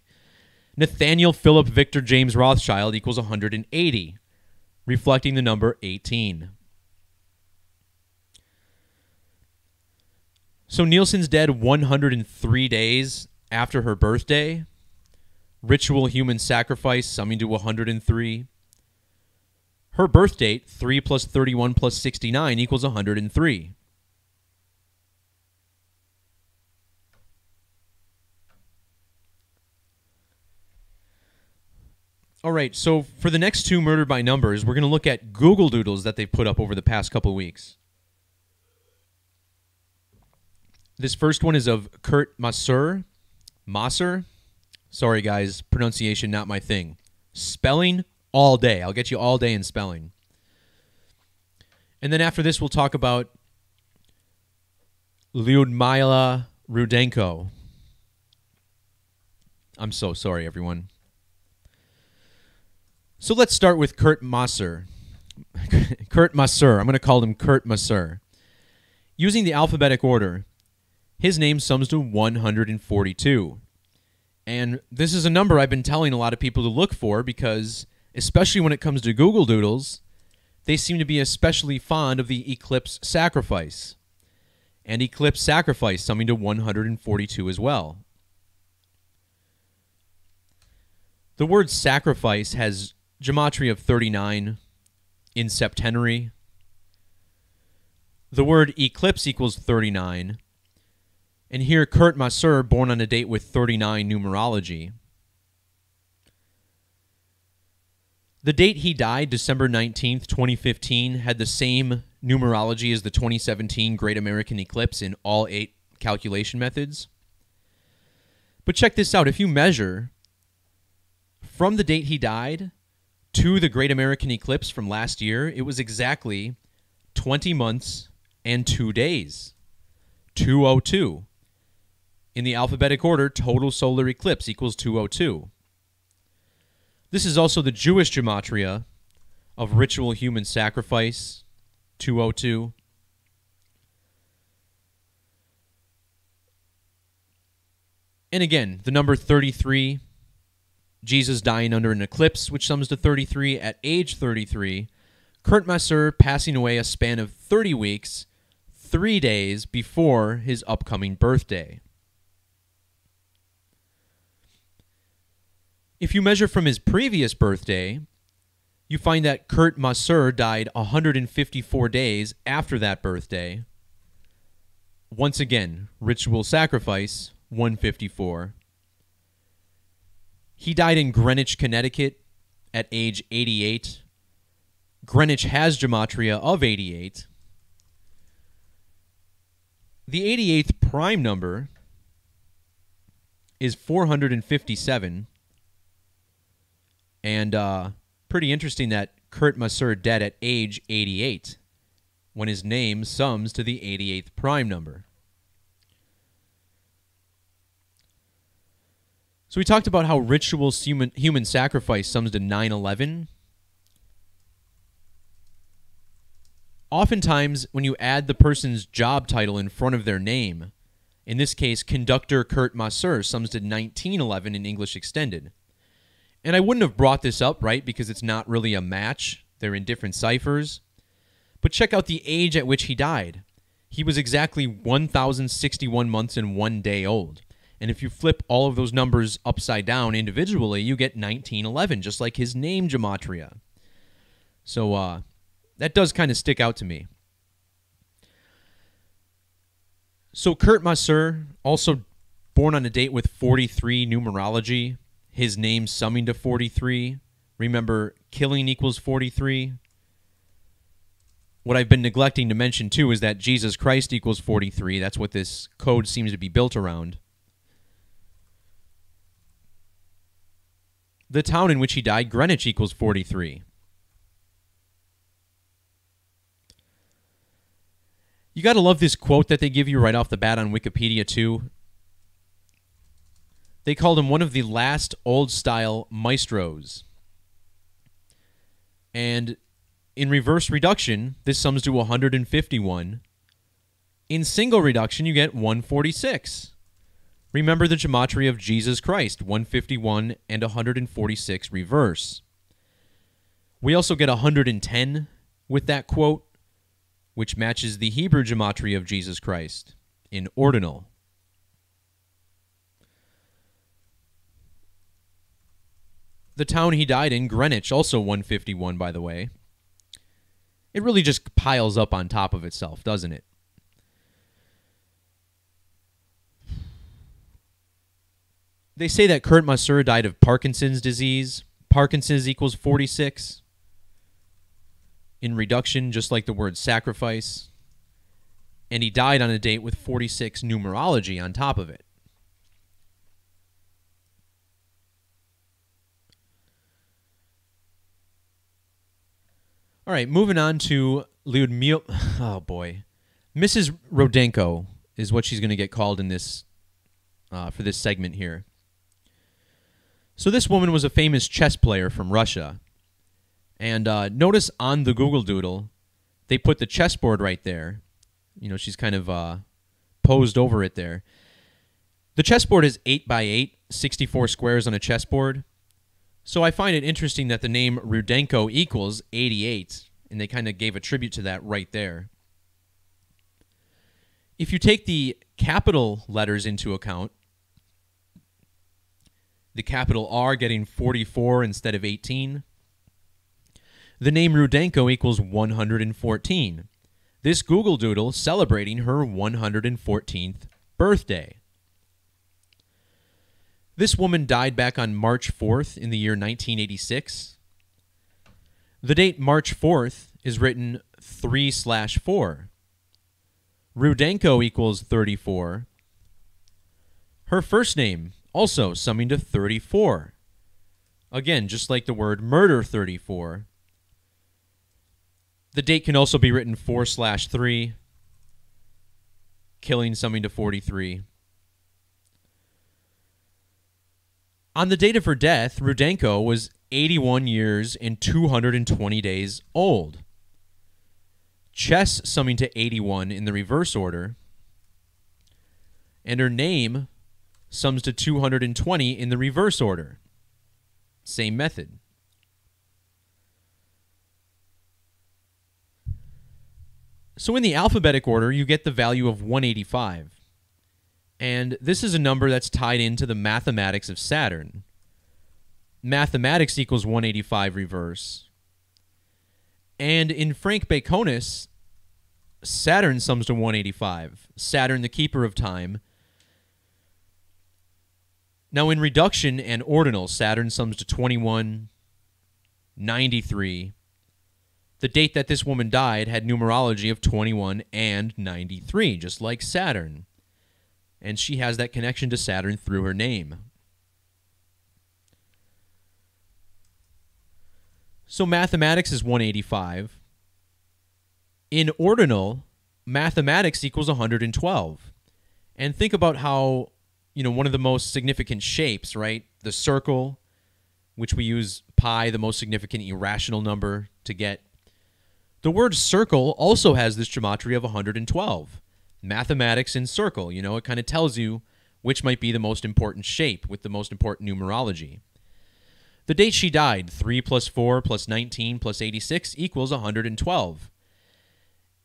Nathaniel Philip Victor James Rothschild equals 180, reflecting the number 18. So Nielsen's dead 103 days after her birthday. Ritual human sacrifice summing to 103. Her birth date, 3 plus 31 plus 69 equals 103. All right, so for the next 2 murdered by numbers, we're going to look at Google Doodles that they've put up over the past couple weeks. This first one is of Kurt Masur. Masur? Sorry, guys, pronunciation not my thing. Spelling, all day. I'll get you all day in spelling. And then after this, we'll talk about Lyudmila Rudenko. I'm so sorry, everyone. So let's start with Kurt Masur. Kurt Masur. I'm going to call him Kurt Masur. Using the alphabetic order, his name sums to 142. And this is a number I've been telling a lot of people to look for because, especially when it comes to Google Doodles, they seem to be especially fond of the eclipse sacrifice. And eclipse sacrifice summing to 142 as well. The word sacrifice has gematria of 39 in septenary. The word eclipse equals 39. And here, Kurt Masur, born on a date with 39 numerology. The date he died, December 19th, 2015, had the same numerology as the 2017 Great American Eclipse in all 8 calculation methods. But check this out. If you measure from the date he died to the Great American Eclipse from last year, it was exactly 20 months and 2 days. 202. In the alphabetic order, total solar eclipse equals 202. This is also the Jewish gematria of ritual human sacrifice, 202. And again, the number 33, Jesus dying under an eclipse, which sums to 33 at age 33. Kurt Masur passing away a span of 30 weeks, 3 days before his upcoming birthday. If you measure from his previous birthday, you find that Kurt Masur died 154 days after that birthday. Once again, ritual sacrifice, 154. He died in Greenwich, Connecticut at age 88. Greenwich has gematria of 88. The 88th prime number is 457. And pretty interesting that Kurt Masur dead at age 88 when his name sums to the 88th prime number. So we talked about how ritual human sacrifice sums to 9/11. Oftentimes, when you add the person's job title in front of their name, in this case, Conductor Kurt Masur sums to 1911 in English Extended. And I wouldn't have brought this up, right, because it's not really a match. They're in different ciphers. But check out the age at which he died. He was exactly 1,061 months and 1 day old. And if you flip all of those numbers upside down individually, you get 1911, just like his name, Gematria. So that does kind of stick out to me. So Kurt Masur, also born on a date with 43 numerology, his name summing to 43. Remember, killing equals 43. What I've been neglecting to mention, too, is that Jesus Christ equals 43. That's what this code seems to be built around. The town in which he died, Greenwich, equals 43. You got to love this quote that they give you right off the bat on Wikipedia, too. They called him one of the last old-style maestros. And in reverse reduction, this sums to 151. In single reduction, you get 146. Remember the gematria of Jesus Christ, 151 and 146 reverse. We also get 110 with that quote, which matches the Hebrew gematria of Jesus Christ in ordinal. The town he died in, Greenwich, also 151, by the way. It really just piles up on top of itself, doesn't it? They say that Kurt Masur died of Parkinson's disease. Parkinson's equals 46. In reduction, just like the word sacrifice. And he died on a date with 46 numerology on top of it. All right, moving on to Lyudmila. Oh, boy. Mrs. Rudenko is what she's going to get called in this for this segment here. So this woman was a famous chess player from Russia. And notice on the Google Doodle, they put the chessboard right there. You know, she's kind of posed over it there. The chessboard is 8 by 8, 64 squares on a chessboard. So I find it interesting that the name Rudenko equals 88, and they kind of gave a tribute to that right there. If you take the capital letters into account, the capital R getting 44 instead of 18, the name Rudenko equals 114. This Google Doodle celebrating her 114th birthday. This woman died back on March 4th in the year 1986. The date March 4th is written 3/4. Rudenko equals 34. Her first name also summing to 34. Again, just like the word murder, 34. The date can also be written 4/3. Killing summing to 43. On the date of her death, Rudenko was 81 years and 220 days old. Chess summing to 81 in the reverse order. And her name sums to 220 in the reverse order. Same method. So in the alphabetic order, you get the value of 185. And this is a number that's tied into the mathematics of Saturn. Mathematics equals 185 reverse. And in Frank Baconus, Saturn sums to 185. Saturn, the keeper of time. Now in reduction and ordinal, Saturn sums to 21, 93. The date that this woman died had numerology of 21 and 93, just like Saturn. And she has that connection to Saturn through her name. So mathematics is 185. In ordinal, mathematics equals 112. And think about how, one of the most significant shapes, right? The circle, which we use pi, the most significant irrational number, to get. The word circle also has this gematria of 112. Mathematics in circle, it kind of tells you which might be the most important shape with the most important numerology. The date she died, 3 + 4 + 19 + 86 equals 112.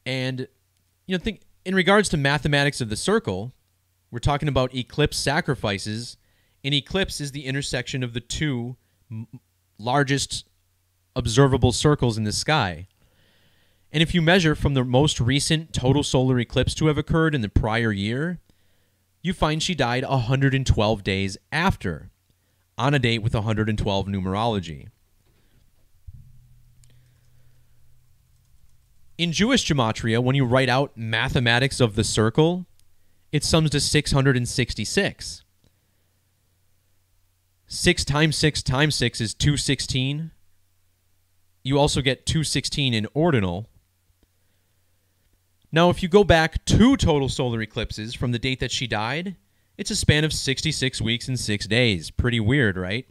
And, think in regards to mathematics of the circle, We're talking about eclipse sacrifices. An eclipse is the intersection of the two largest observable circles in the sky. And if you measure from the most recent total solar eclipse to have occurred in the prior year, you find she died 112 days after, on a date with 112 numerology. In Jewish Gematria, when you write out mathematics of the circle, it sums to 666. 6 times 6 times 6 is 216. You also get 216 in ordinal. Now, if you go back 2 total solar eclipses from the date that she died, it's a span of 66 weeks and 6 days. Pretty weird, right?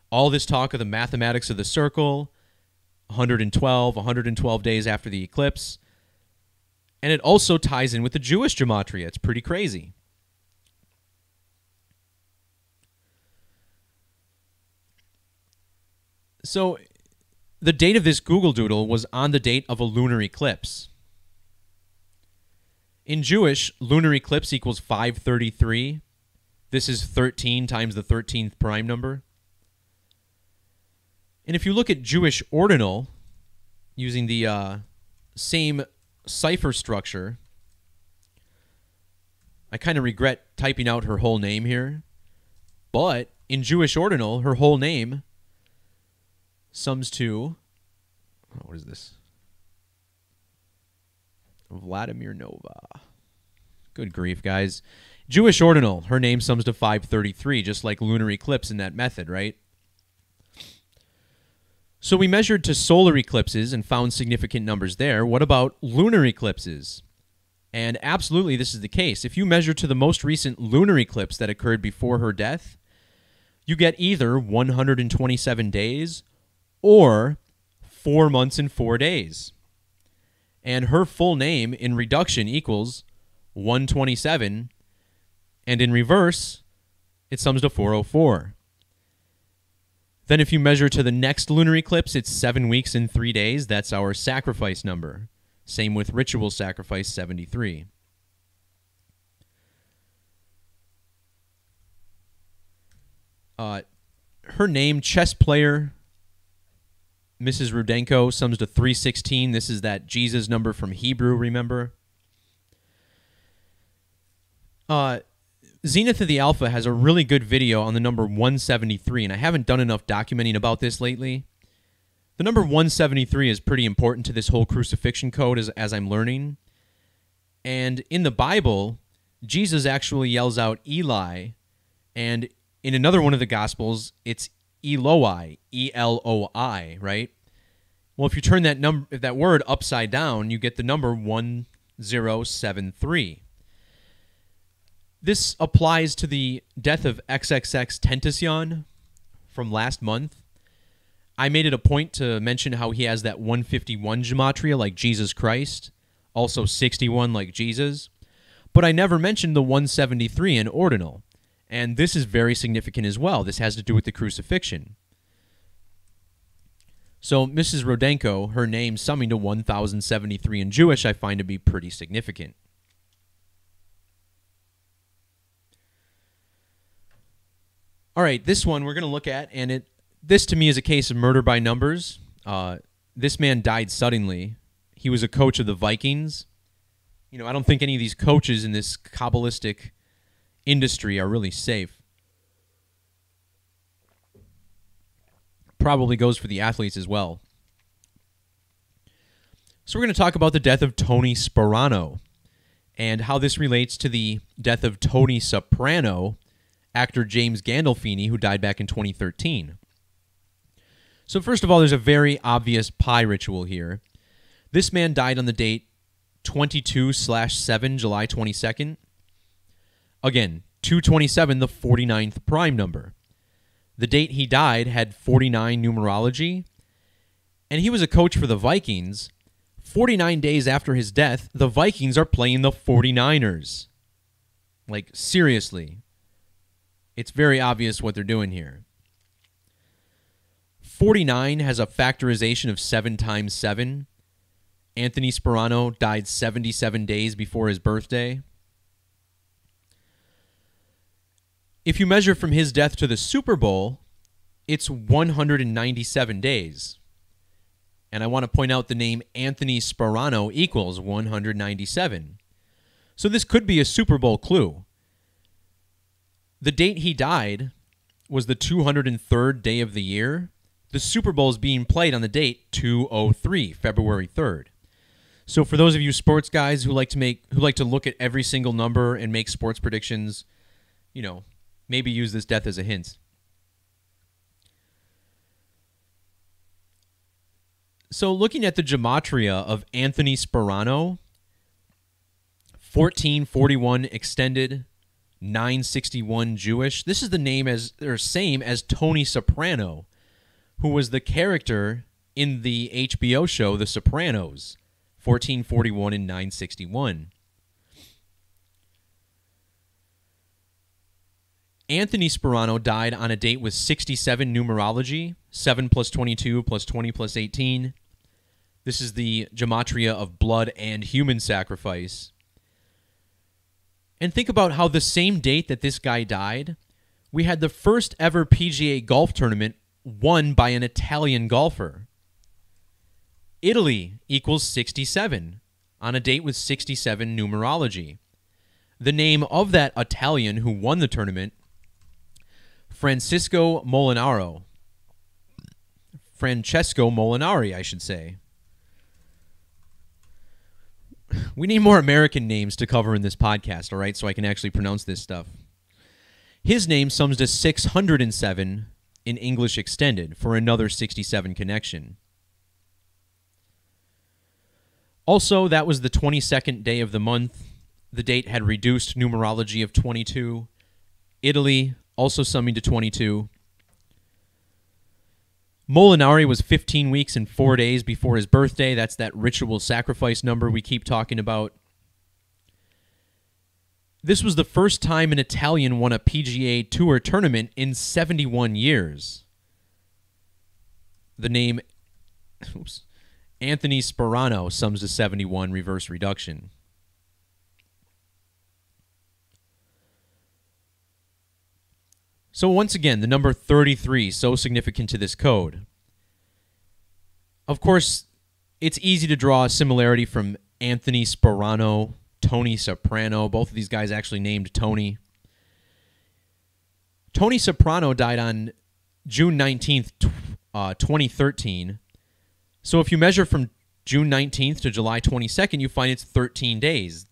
All this talk of the mathematics of the circle, 112 days after the eclipse. And it also ties in with the Jewish Gematria. It's pretty crazy. So the date of this Google Doodle was on the date of a lunar eclipse. In Jewish, lunar eclipse equals 533. This is 13 times the 13th prime number. And if you look at Jewish ordinal, using the same cipher structure, I kind of regret typing out her whole name here, but in Jewish ordinal, her whole name sums to, what is this? Vladimir Nova. Good grief, guys. Jewish ordinal, her name sums to 533, just like lunar eclipse in that method, right? So we measured to solar eclipses and found significant numbers there. What about lunar eclipses? And absolutely, this is the case. If you measure to the most recent lunar eclipse that occurred before her death, you get either 127 days or 4 months and 4 days. And her full name in reduction equals 127, and in reverse, it sums to 404. Then if you measure to the next lunar eclipse, it's 7 weeks and 3 days. That's our sacrifice number. Same with ritual sacrifice 73. Her name, chess player Mrs. Rudenko, sums to 316. This is that Jesus number from Hebrew, remember? Zenith of the Alpha has a really good video on the number 173, and I haven't done enough documenting about this lately. The number 173 is pretty important to this whole crucifixion code as I'm learning. And in the Bible, Jesus actually yells out Eli, and in another one of the Gospels, it's Eloi, E-L-O-I, right? Well, if you turn that word upside down, you get the number 1073. This applies to the death of XXX Tentacion from last month. I made it a point to mention how he has that 151 gematria like Jesus Christ, also 61 like Jesus, but I never mentioned the 173 in ordinal, and this is very significant as well. This has to do with the crucifixion. So Mrs. Rudenko, her name summing to 1073 in Jewish, I find to be pretty significant. All right, this one we're going to look at, and this to me is a case of murder by numbers. This man died suddenly. He was a coach of the Vikings. You know, I don't think any of these coaches in this Kabbalistic industry are really safe. Probably goes for the athletes as well. So we're going to talk about the death of Tony Sparano and how this relates to the death of Tony Soprano, actor James Gandolfini, who died back in 2013. So first of all, there's a very obvious pie ritual here. This man died on the date 22/7, July 22nd. Again, 227, the 49th prime number. The date he died had 49 numerology, and he was a coach for the Vikings. 49 days after his death, the Vikings are playing the 49ers. Like, seriously. It's very obvious what they're doing here. 49 has a factorization of 7 times 7. Anthony Sparano died 77 days before his birthday. If you measure from his death to the Super Bowl, it's 197 days. And I want to point out the name Anthony Sparano equals 197. So this could be a Super Bowl clue. The date he died was the 203rd day of the year. The Super Bowl is being played on the date 203, February 3rd. So for those of you sports guys who like to look at every single number and make sports predictions, maybe use this death as a hint. So looking at the gematria of Anthony Sparano, 1441 extended, 961 Jewish. This is the same as Tony Soprano, who was the character in the HBO show The Sopranos, 1441 and 961. Anthony Sparano died on a date with 67 numerology, 7 plus 22 plus 20 plus 18. This is the gematria of blood and human sacrifice. And think about how the same date that this guy died, we had the first ever PGA golf tournament won by an Italian golfer. Italy equals 67 on a date with 67 numerology. The name of that Italian who won the tournament, Francesco Molinari, I should say. We need more American names to cover in this podcast, all right, so I can actually pronounce this stuff. His name sums to 607 in English extended for another 67 connection. Also, that was the 22nd day of the month. The date had reduced numerology of 22. Italy also summing to 22. Molinari was 15 weeks and 4 days before his birthday. That's that ritual sacrifice number we keep talking about. This was the first time an Italian won a PGA Tour tournament in 71 years. The name Anthony Sparano sums to 71, reverse reduction. So once again, the number 33, so significant to this code. Of course, it's easy to draw a similarity from Anthony Sparano, Tony Soprano. Both of these guys actually named Tony. Tony Soprano died on June 19th, 2013. So if you measure from June 19th to July 22nd, you find it's 13 days.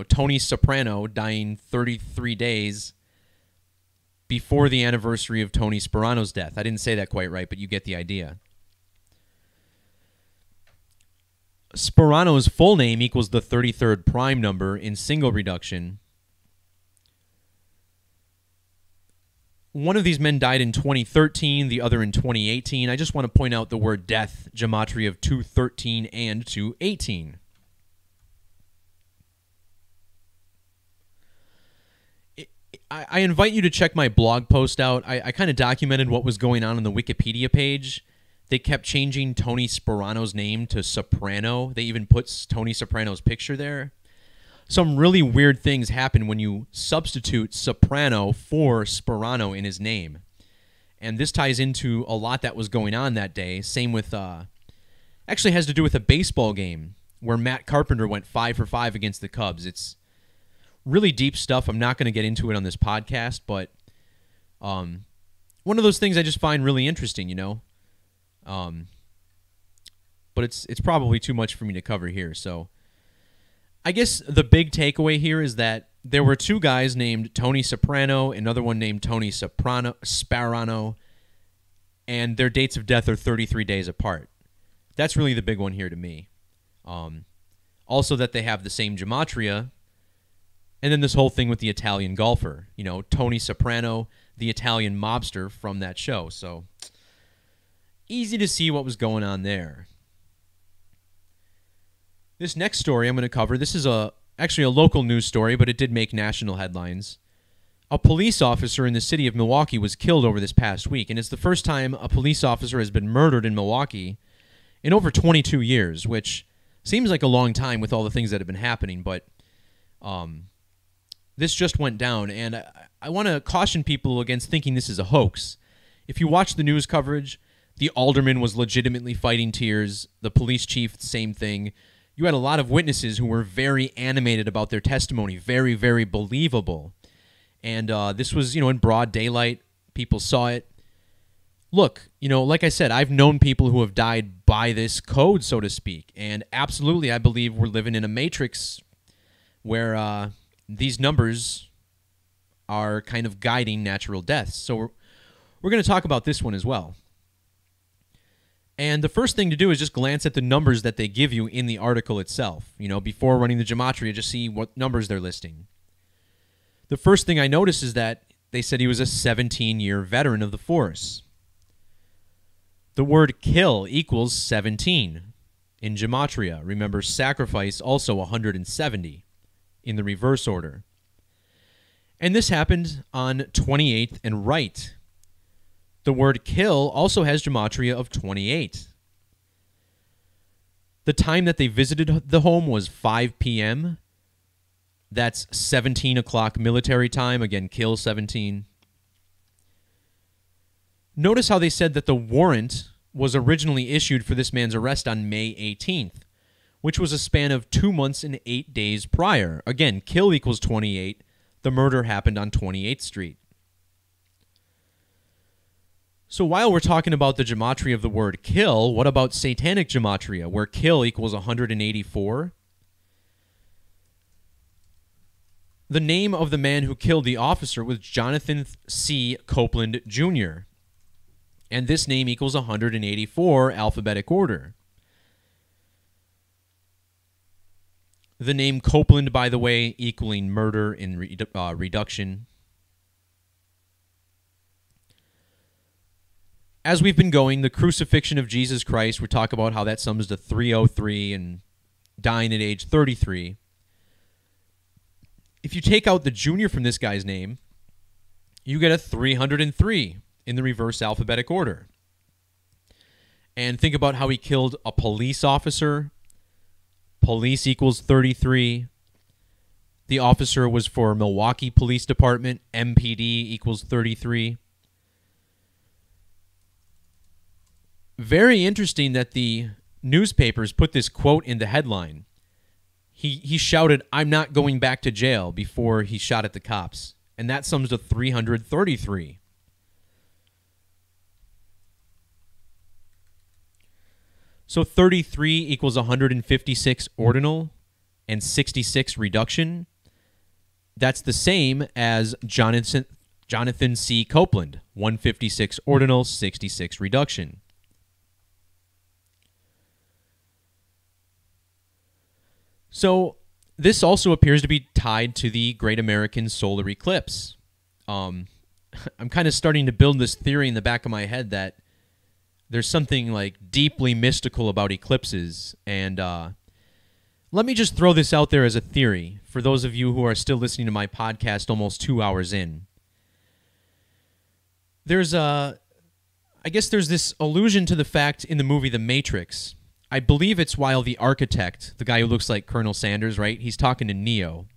Tony Soprano dying 33 days before the anniversary of Tony Sparano's death. I didn't say that quite right, but you get the idea. Sparano's full name equals the 33rd prime number in single reduction. One of these men died in 2013, the other in 2018. I just want to point out the word death, gematria of 213 and 218. I invite you to check my blog post out. I kind of documented what was going on the Wikipedia page. They kept changing Tony Sparano's name to Soprano. They even put Tony Soprano's picture there. Some really weird things happen when you substitute Soprano for Sparano in his name. And this ties into a lot that was going on that day. Same with, actually has to do with a baseball game where Matt Carpenter went 5 for 5 against the Cubs. It's really deep stuff. I'm not going to get into it on this podcast, but one of those things I just find really interesting, but it's probably too much for me to cover here. So I guess the big takeaway here is that there were two guys named Tony Soprano, another one named Tony Sparano, and their dates of death are 33 days apart. That's really the big one here to me. Also that they have the same gematria. And then this whole thing with the Italian golfer, Tony Soprano, the Italian mobster from that show. So easy to see what was going on there. This next story I'm going to cover, this is actually a local news story, but it did make national headlines. A police officer in the city of Milwaukee was killed over this past week, and it's the first time a police officer has been murdered in Milwaukee in over 22 years, which seems like a long time with all the things that have been happening, but this just went down, and I want to caution people against thinking this is a hoax. If you watch the news coverage, the alderman was legitimately fighting tears. The police chief, same thing. You had a lot of witnesses who were very animated about their testimony, very, very believable. And this was, in broad daylight. People saw it. Look, like I said, I've known people who have died by this code, so to speak. And absolutely, I believe we're living in a matrix where these numbers are kind of guiding natural deaths. So we're going to talk about this one as well. And the first thing to do is just glance at the numbers that they give you in the article itself. Before running the Gematria, just see what numbers they're listing. The first thing I noticed is that they said he was a 17-year veteran of the force. The word kill equals 17 in Gematria. Remember, sacrifice also 170 in the reverse order. And this happened on 28th and right. The word kill also has Gematria of 28. The time that they visited the home was 5 p.m. That's 17 o'clock military time. Again, kill 17. Notice how they said that the warrant was originally issued for this man's arrest on May 18th, which was a span of 2 months and 8 days prior. Again, kill equals 28. The murder happened on 28th Street. So while we're talking about the gematria of the word kill, what about satanic gematria, where kill equals 184? The name of the man who killed the officer was Jonathan C. Copeland, Jr., and this name equals 184 alphabetic order. The name Copeland, by the way, equaling murder in reduction. As we've been going, the crucifixion of Jesus Christ, we talk about how that sums to 303 and dying at age 33. If you take out the junior from this guy's name, you get a 303 in the reverse alphabetic order. And think about how he killed a police officer. Police equals 33. The officer was for Milwaukee Police Department. MPD equals 33. Very interesting that the newspapers put this quote in the headline. He shouted, "I'm not going back to jail," before he shot at the cops. And that sums to 333. So 33 equals 156 ordinal and 66 reduction. That's the same as Jonathan C. Copeland, 156 ordinal, 66 reduction. So this also appears to be tied to the Great American Solar Eclipse. I'm kind of starting to build this theory in the back of my head that there's something like deeply mystical about eclipses. And let me just throw this out there as a theory for those of you who are still listening to my podcast almost 2 hours in. I guess there's this allusion to the fact in the movie The Matrix. I believe it's while the architect, the guy who looks like Colonel Sanders, right? He's talking to Neo.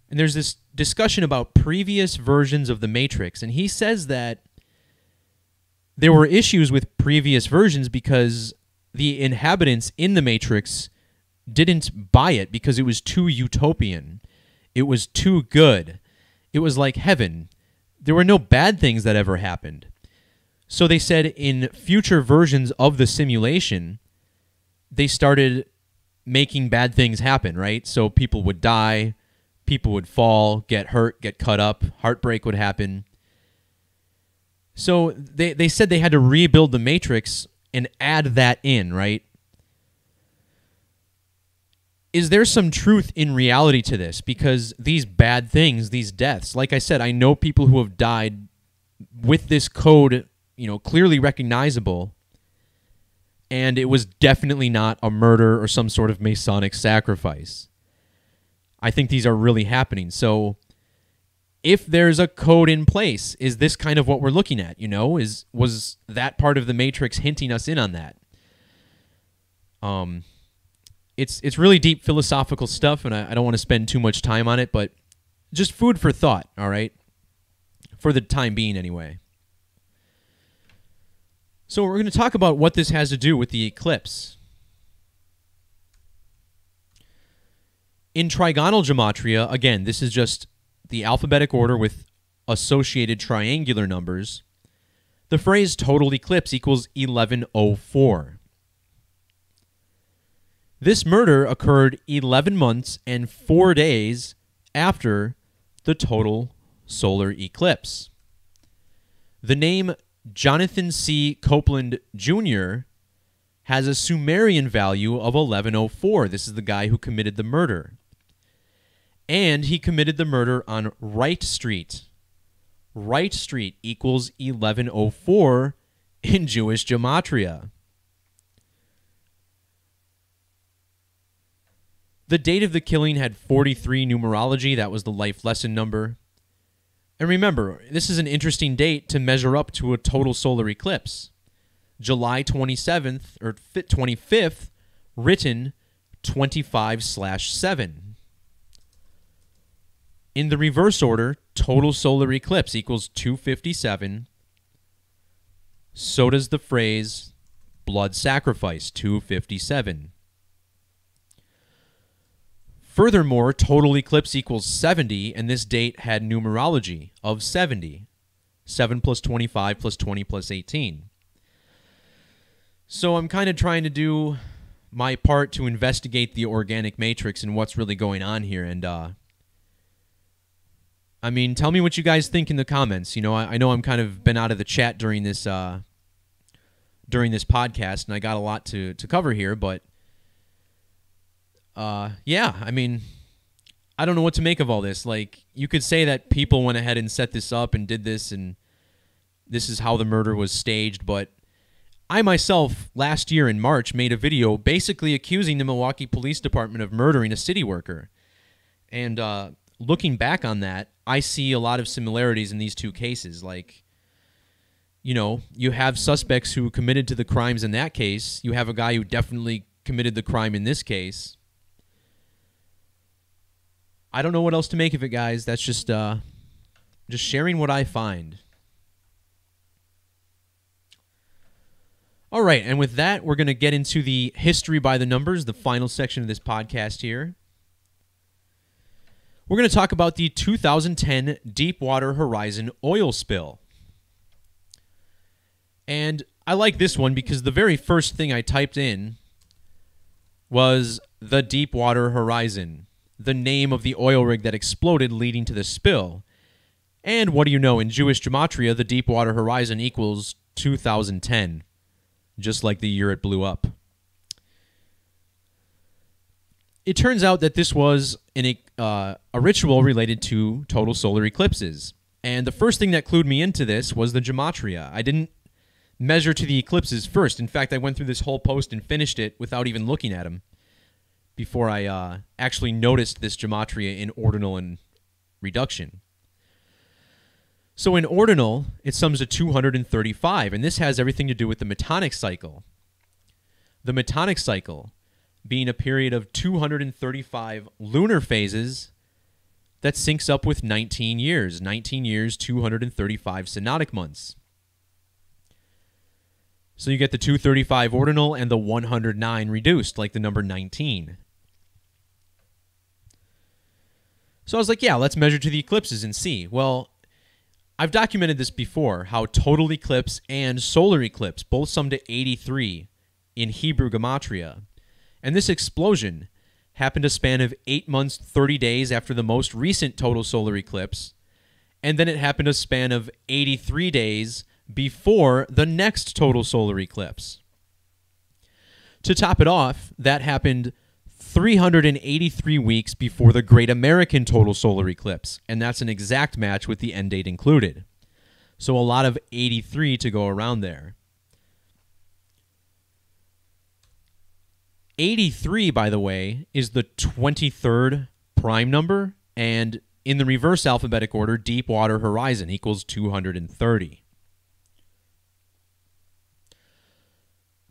And there's this discussion about previous versions of The Matrix. And he says that there were issues with previous versions because the inhabitants in The Matrix didn't buy it because it was too utopian. It was too good. It was like heaven. There were no bad things that ever happened. So they said in future versions of the simulation, they started making bad things happen, right? So people would die, people would fall, get hurt, get cut up, heartbreak would happen. So they said they had to rebuild the Matrix and add that in, right? Is there some truth in reality to this? Because these bad things, these deaths, like I said, I know people who have died with this code, clearly recognizable, and it was definitely not a murder or some sort of Masonic sacrifice. I think these are really happening. So if there's a code in place, is this kind of what we're looking at? Was that part of the Matrix hinting us in on that? It's really deep philosophical stuff, and I don't want to spend too much time on it, but just food for thought, all right? For the time being, anyway. So we're going to talk about what this has to do with the eclipse. In trigonal gematria, again, this is just the alphabetic order with associated triangular numbers. The phrase total eclipse equals 1104. This murder occurred 11 months and 4 days after the total solar eclipse. The name Jonathan C. Copeland Jr. has a Sumerian value of 1104. This is the guy who committed the murder. And he committed the murder on Wright Street. Wright Street equals 1104 in Jewish gematria. The date of the killing had 43 numerology. That was the life lesson number. And remember, this is an interesting date to measure up to a total solar eclipse. July 27th or 25th, written 25/7. In the reverse order, total solar eclipse equals 257. So does the phrase blood sacrifice, 257. Furthermore, total eclipse equals 70, and this date had numerology of 70. 7 plus 25 plus 20 plus 18. So I'm kind of trying to do my part to investigate the organic matrix and what's really going on here. And, I mean, tell me what you guys think in the comments. You know, I know I'm kind of been out of the chat during this podcast, and I got a lot to cover here, but yeah, I mean, I don't know what to make of all this. Like, you could say that people went ahead and set this up and did this, and this is how the murder was staged, but I myself, last year in March, made a video basically accusing the Milwaukee Police Department of murdering a city worker. And looking back on that, I see a lot of similarities in these two cases. Like, you know, you have suspects who committed to the crimes in that case. You have a guy who definitely committed the crime in this case. I don't know what else to make of it, guys. That's just sharing what I find. All right, and with that, we're going to get into the history by the numbers, the final section of this podcast here. We're going to talk about the 2010 Deepwater Horizon oil spill. And I like this one because the very first thing I typed in was the Deepwater Horizon, the name of the oil rig that exploded leading to the spill. And what do you know, in Jewish gematria, the Deepwater Horizon equals 2010, just like the year it blew up. It turns out that this was a ritual related to total solar eclipses. And the first thing that clued me into this was the gematria. I didn't measure to the eclipses first. In fact, I went through this whole post and finished it without even looking at them before I actually noticed this gematria in ordinal and reduction. So in ordinal, it sums to 235, and this has everything to do with the metonic cycle. The metonic cycle being a period of 235 lunar phases that syncs up with 19 years. 19 years, 235 synodic months. So you get the 235 ordinal and the 109 reduced, like the number 19. So I was like, yeah, let's measure to the eclipses and see. Well, I've documented this before, how total eclipse and solar eclipse both sum to 83 in Hebrew gematria. And this explosion happened a span of 8 months, 30 days after the most recent total solar eclipse, and then it happened a span of 83 days before the next total solar eclipse. To top it off, that happened 383 weeks before the Great American Total Solar Eclipse, and that's an exact match with the end date included. So a lot of 83 to go around there. 83, by the way, is the 23rd prime number, and in the reverse alphabetic order, Deepwater Horizon equals 230.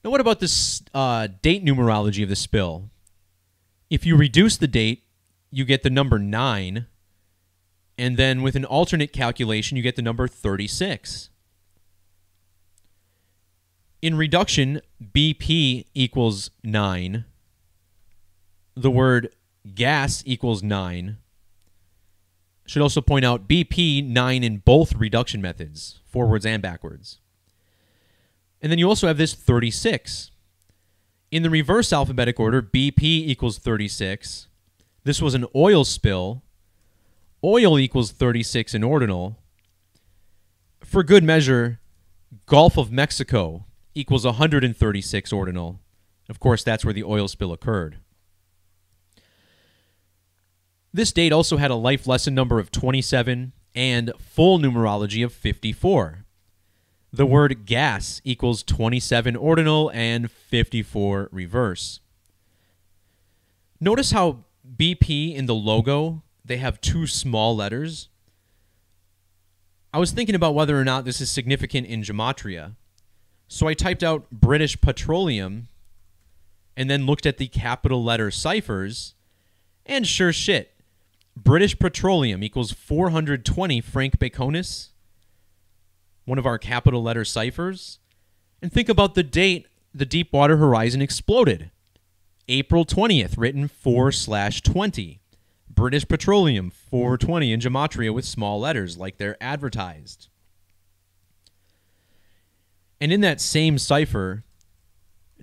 Now, what about this date numerology of the spill? If you reduce the date, you get the number 9, And then with an alternate calculation, you get the number 36. In reduction, BP equals 9. The word gas equals 9. Should also point out BP 9 in both reduction methods, forwards and backwards. And then you also have this 36. In the reverse alphabetic order, BP equals 36. This was an oil spill. Oil equals 36 in ordinal. For good measure, Gulf of Mexico equals 136 ordinal. Of course, that's where the oil spill occurred. This date also had a life lesson number of 27 and full numerology of 54. The word gas equals 27 ordinal and 54 reverse. Notice how BP in the logo, they have 2 small letters. I was thinking about whether or not this is significant in Gematria. So I typed out British Petroleum and then looked at the capital letter ciphers, and sure shit, British Petroleum equals 420 franc baconis, one of our capital letter ciphers. And think about the date the Deepwater Horizon exploded. April 20th, written 4/20. British Petroleum, 420 in Gematria with small letters like they're advertised. And in that same cipher,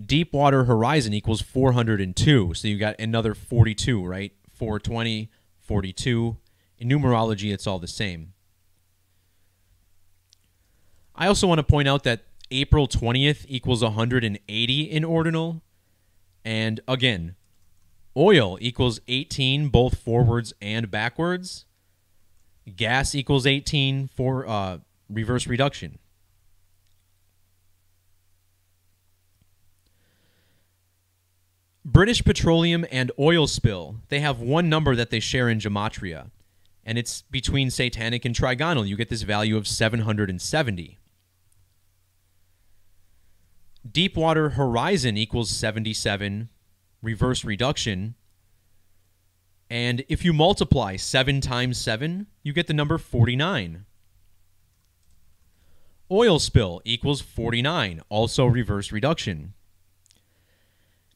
Deepwater Horizon equals 402. So you got another 42, right? 420, 42. In numerology, it's all the same. I also want to point out that April 20th equals 180 in ordinal. And again, oil equals 18, both forwards and backwards. Gas equals 18 for reverse reduction. British Petroleum and oil spill, they have one number that they share in Gematria, and it's between satanic and trigonal. You get this value of 770. Deepwater Horizon equals 77, reverse reduction. And if you multiply 7 times 7, you get the number 49. Oil spill equals 49, also reverse reduction.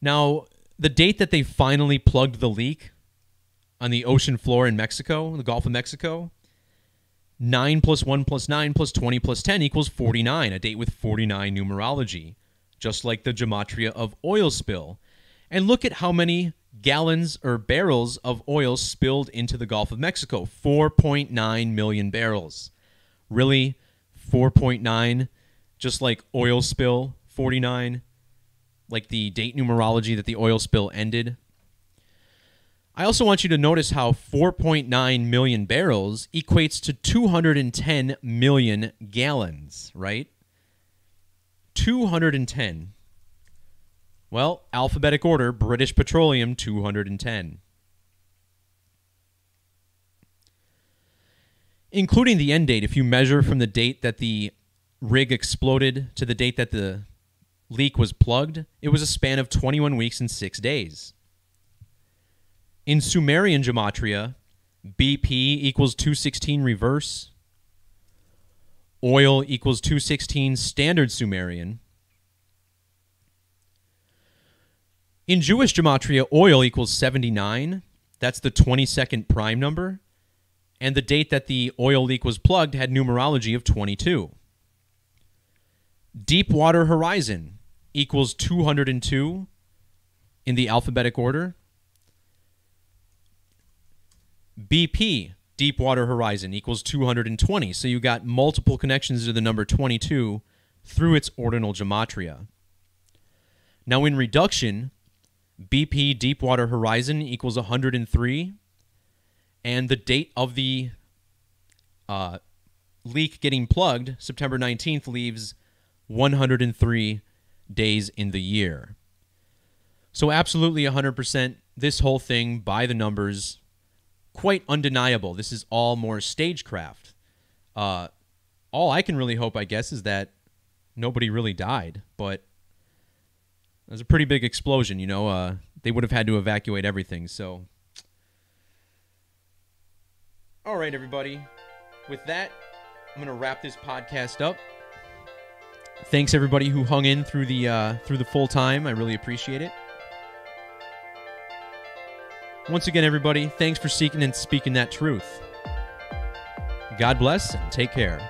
Now, the date that they finally plugged the leak on the ocean floor in Mexico, the Gulf of Mexico, 9 plus 1 plus 9 plus 20 plus 10 equals 49, a date with 49 numerology, just like the Gematria of oil spill. And look at how many gallons or barrels of oil spilled into the Gulf of Mexico. 4.9 million barrels. Really? 4.9? Just like oil spill, 49? Like the date numerology that the oil spill ended? I also want you to notice how 4.9 million barrels equates to 210 million gallons, right? 210. Well, alphabetic order, British Petroleum, 210. Including the end date, if you measure from the date that the rig exploded to the date that the leak was plugged, it was a span of 21 weeks and 6 days. In Sumerian Gematria, BP equals 216 reverse. Oil equals 216 standard Sumerian. In Jewish Gematria, oil equals 79. That's the 22nd prime number. And the date that the oil leak was plugged had numerology of 22. Deepwater Horizon equals 202 in the alphabetic order. BP, Deepwater Horizon, equals 220. So you got multiple connections to the number 22 through its ordinal Gematria. Now in reduction, BP, Deepwater Horizon, equals 103. And the date of the leak getting plugged, September 19th, leaves 103 days in the year. So absolutely 100%, this whole thing by the numbers, quite undeniable. This is all more stagecraft. All I can really hope, I guess, is that nobody really died, but it was a pretty big explosion, you know. They would have had to evacuate everything, so All right, everybody. With that, I'm going to wrap this podcast up. Thanks, everybody who hung in through the full time. I really appreciate it. Once again, everybody, thanks for seeking and speaking that truth. God bless and take care.